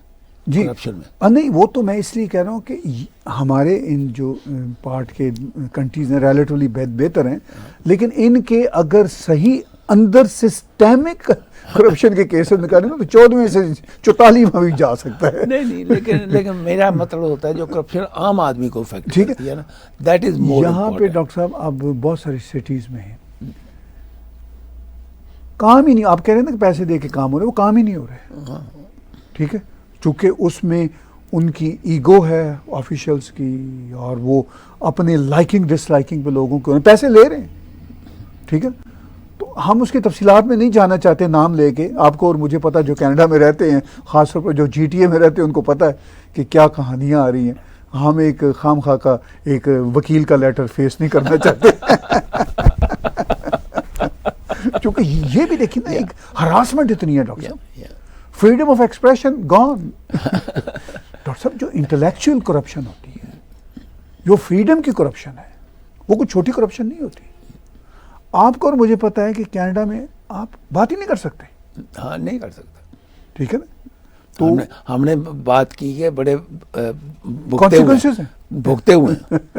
A: جی
B: کرپشن میں.
A: نہیں، وہ تو میں اس لیے کہہ رہا ہوں کہ ہمارے ان جو پارٹ کے کنٹریز ہیں ریلیٹیولی بہتر ہیں، لیکن ان کے اگر صحیح اندر سسٹمک کرپشن کے کیسز نکالیں تو 14ویں سے 44 میں بھی جا سکتا ہے.
B: نہیں لیکن میرا مطلب ہوتا ہے جو کرپشن عام آدمی کو افیکٹ
A: ٹھیک ہے.
B: کرتی ہے نا، دیٹ از مور
A: یہاں پہ ڈاکٹر صاحب اب بہت ساری سٹیز میں ہیں کام ہی نہیں، آپ کہہ رہے ہیں نا کہ پیسے دے کے کام ہو رہے، وہ کام ہی نہیں ہو رہے. ٹھیک ہے، چونکہ اس میں ان کی ایگو ہے آفیشلز کی، اور وہ اپنے لائکنگ ڈس لائکنگ پہ لوگوں کو پیسے لے رہے ہیں. ٹھیک ہے، تو ہم اس کی تفصیلات میں نہیں جانا چاہتے نام لے کے. آپ کو اور مجھے پتا جو کینیڈا میں رہتے ہیں، خاص طور پر جو جی ٹی اے میں رہتے ہیں، ان کو پتا ہے کہ کیا کہانیاں آ رہی ہیں. ہم ایک خام خواہ کا ایک وکیل کا لیٹر فیس نہیں کرنا چاہتے چونکہ یہ بھی دیکھیں نا، ایک ہراسمنٹ اتنی ہے ڈاکٹر صاحب. Freedom of expression gone. Doctor صاحب جو انٹلیکچوئل کرپشن ہوتی ہے، جو فریڈم کی کرپشن ہے، وہ کوئی چھوٹی کرپشن نہیں ہوتی. آپ کو اور مجھے پتا ہے کہ کینیڈا میں آپ بات ہی نہیں کر سکتے.
B: ہاں نہیں کر سکتا.
A: ٹھیک ہے نا، تو
B: ہم نے بات کی ہے، بڑے
A: کانسیکوینسز ہیں،
B: بھگتے ہوئے ہیں.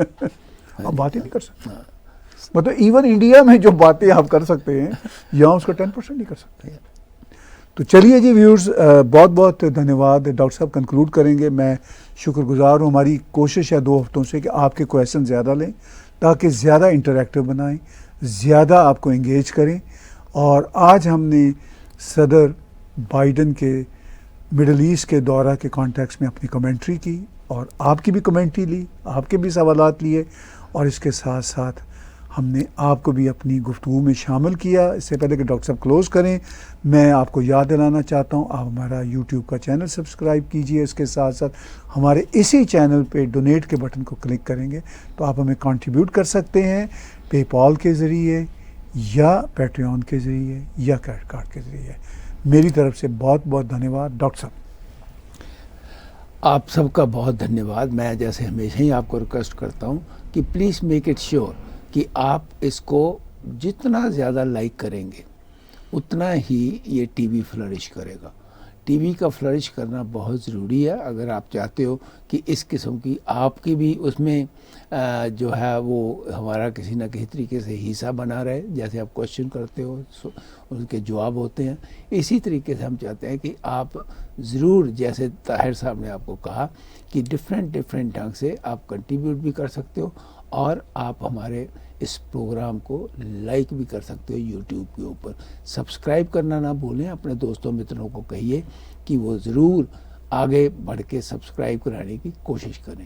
A: آپ بات ہی نہیں کر سکتے. مطلب ایون انڈیا میں جو باتیں آپ کر سکتے ہیں، یہاں اس کا 10% نہیں کر سکتے. تو چلیے جی ویورز، بہت بہت دھنیہ واد. ڈاکٹر صاحب کنکلوڈ کریں گے. میں شکر گزار ہوں. ہماری کوشش ہے 2 ہفتوں سے کہ آپ کے کویشچن زیادہ لیں تاکہ زیادہ انٹریکٹیو بنائیں، زیادہ آپ کو انگیج کریں. اور آج ہم نے صدر بائیڈن کے مڈل ایسٹ کے دورہ کے کانٹیکس میں اپنی کمنٹری کی، اور آپ کی بھی کمنٹری لی، آپ کے بھی سوالات لیے، اور اس کے ساتھ ساتھ ہم نے آپ کو بھی اپنی گفتگو میں شامل کیا. اس سے پہلے کہ ڈاکٹر صاحب کلوز کریں، میں آپ کو یاد دلانا چاہتا ہوں آپ ہمارا یوٹیوب کا چینل سبسکرائب کیجئے. اس کے ساتھ ساتھ ہمارے اسی چینل پہ ڈونیٹ کے بٹن کو کلک کریں گے تو آپ ہمیں کنٹریبیوٹ کر سکتے ہیں، پے پال کے ذریعے یا پیٹریون کے ذریعے یا کریڈٹ کارڈ کے ذریعے. میری طرف سے بہت بہت دھنیہ واد. ڈاکٹر صاحب
B: آپ سب کا بہت دھنیہ واد. میں جیسے ہمیشہ ہی آپ کو ریکویسٹ کرتا ہوں کہ پلیز میک اٹ شیور کہ آپ اس کو جتنا زیادہ لائک کریں گے اتنا ہی یہ ٹی وی فلرش کرے گا. ٹی وی کا فلرش کرنا بہت ضروری ہے. اگر آپ چاہتے ہو کہ اس قسم کی آپ کی بھی اس میں جو ہے وہ ہمارا کسی نہ کسی طریقے سے حصہ بنا رہے، جیسے آپ کوشچن کرتے ہو ان کے جواب ہوتے ہیں، اسی طریقے سے ہم چاہتے ہیں کہ آپ ضرور، جیسے طاہر صاحب نے آپ کو کہا کہ ڈفرینٹ ڈھنگ سے آپ کنٹریبیوٹ بھی کر سکتے ہو، اور آپ ہمارے اس پروگرام کو لائک بھی کر سکتے ہو یوٹیوب کے اوپر. سبسکرائب کرنا نہ بھولیں. اپنے دوستوں متروں کو کہیے کہ وہ ضرور آگے بڑھ کے سبسکرائب کرانے کی کوشش کریں.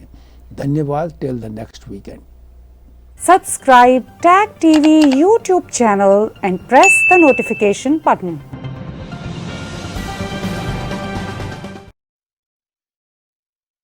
B: دھنیہ واد. Till the next weekend.
C: Subscribe TAG TV YouTube channel and press the notification button.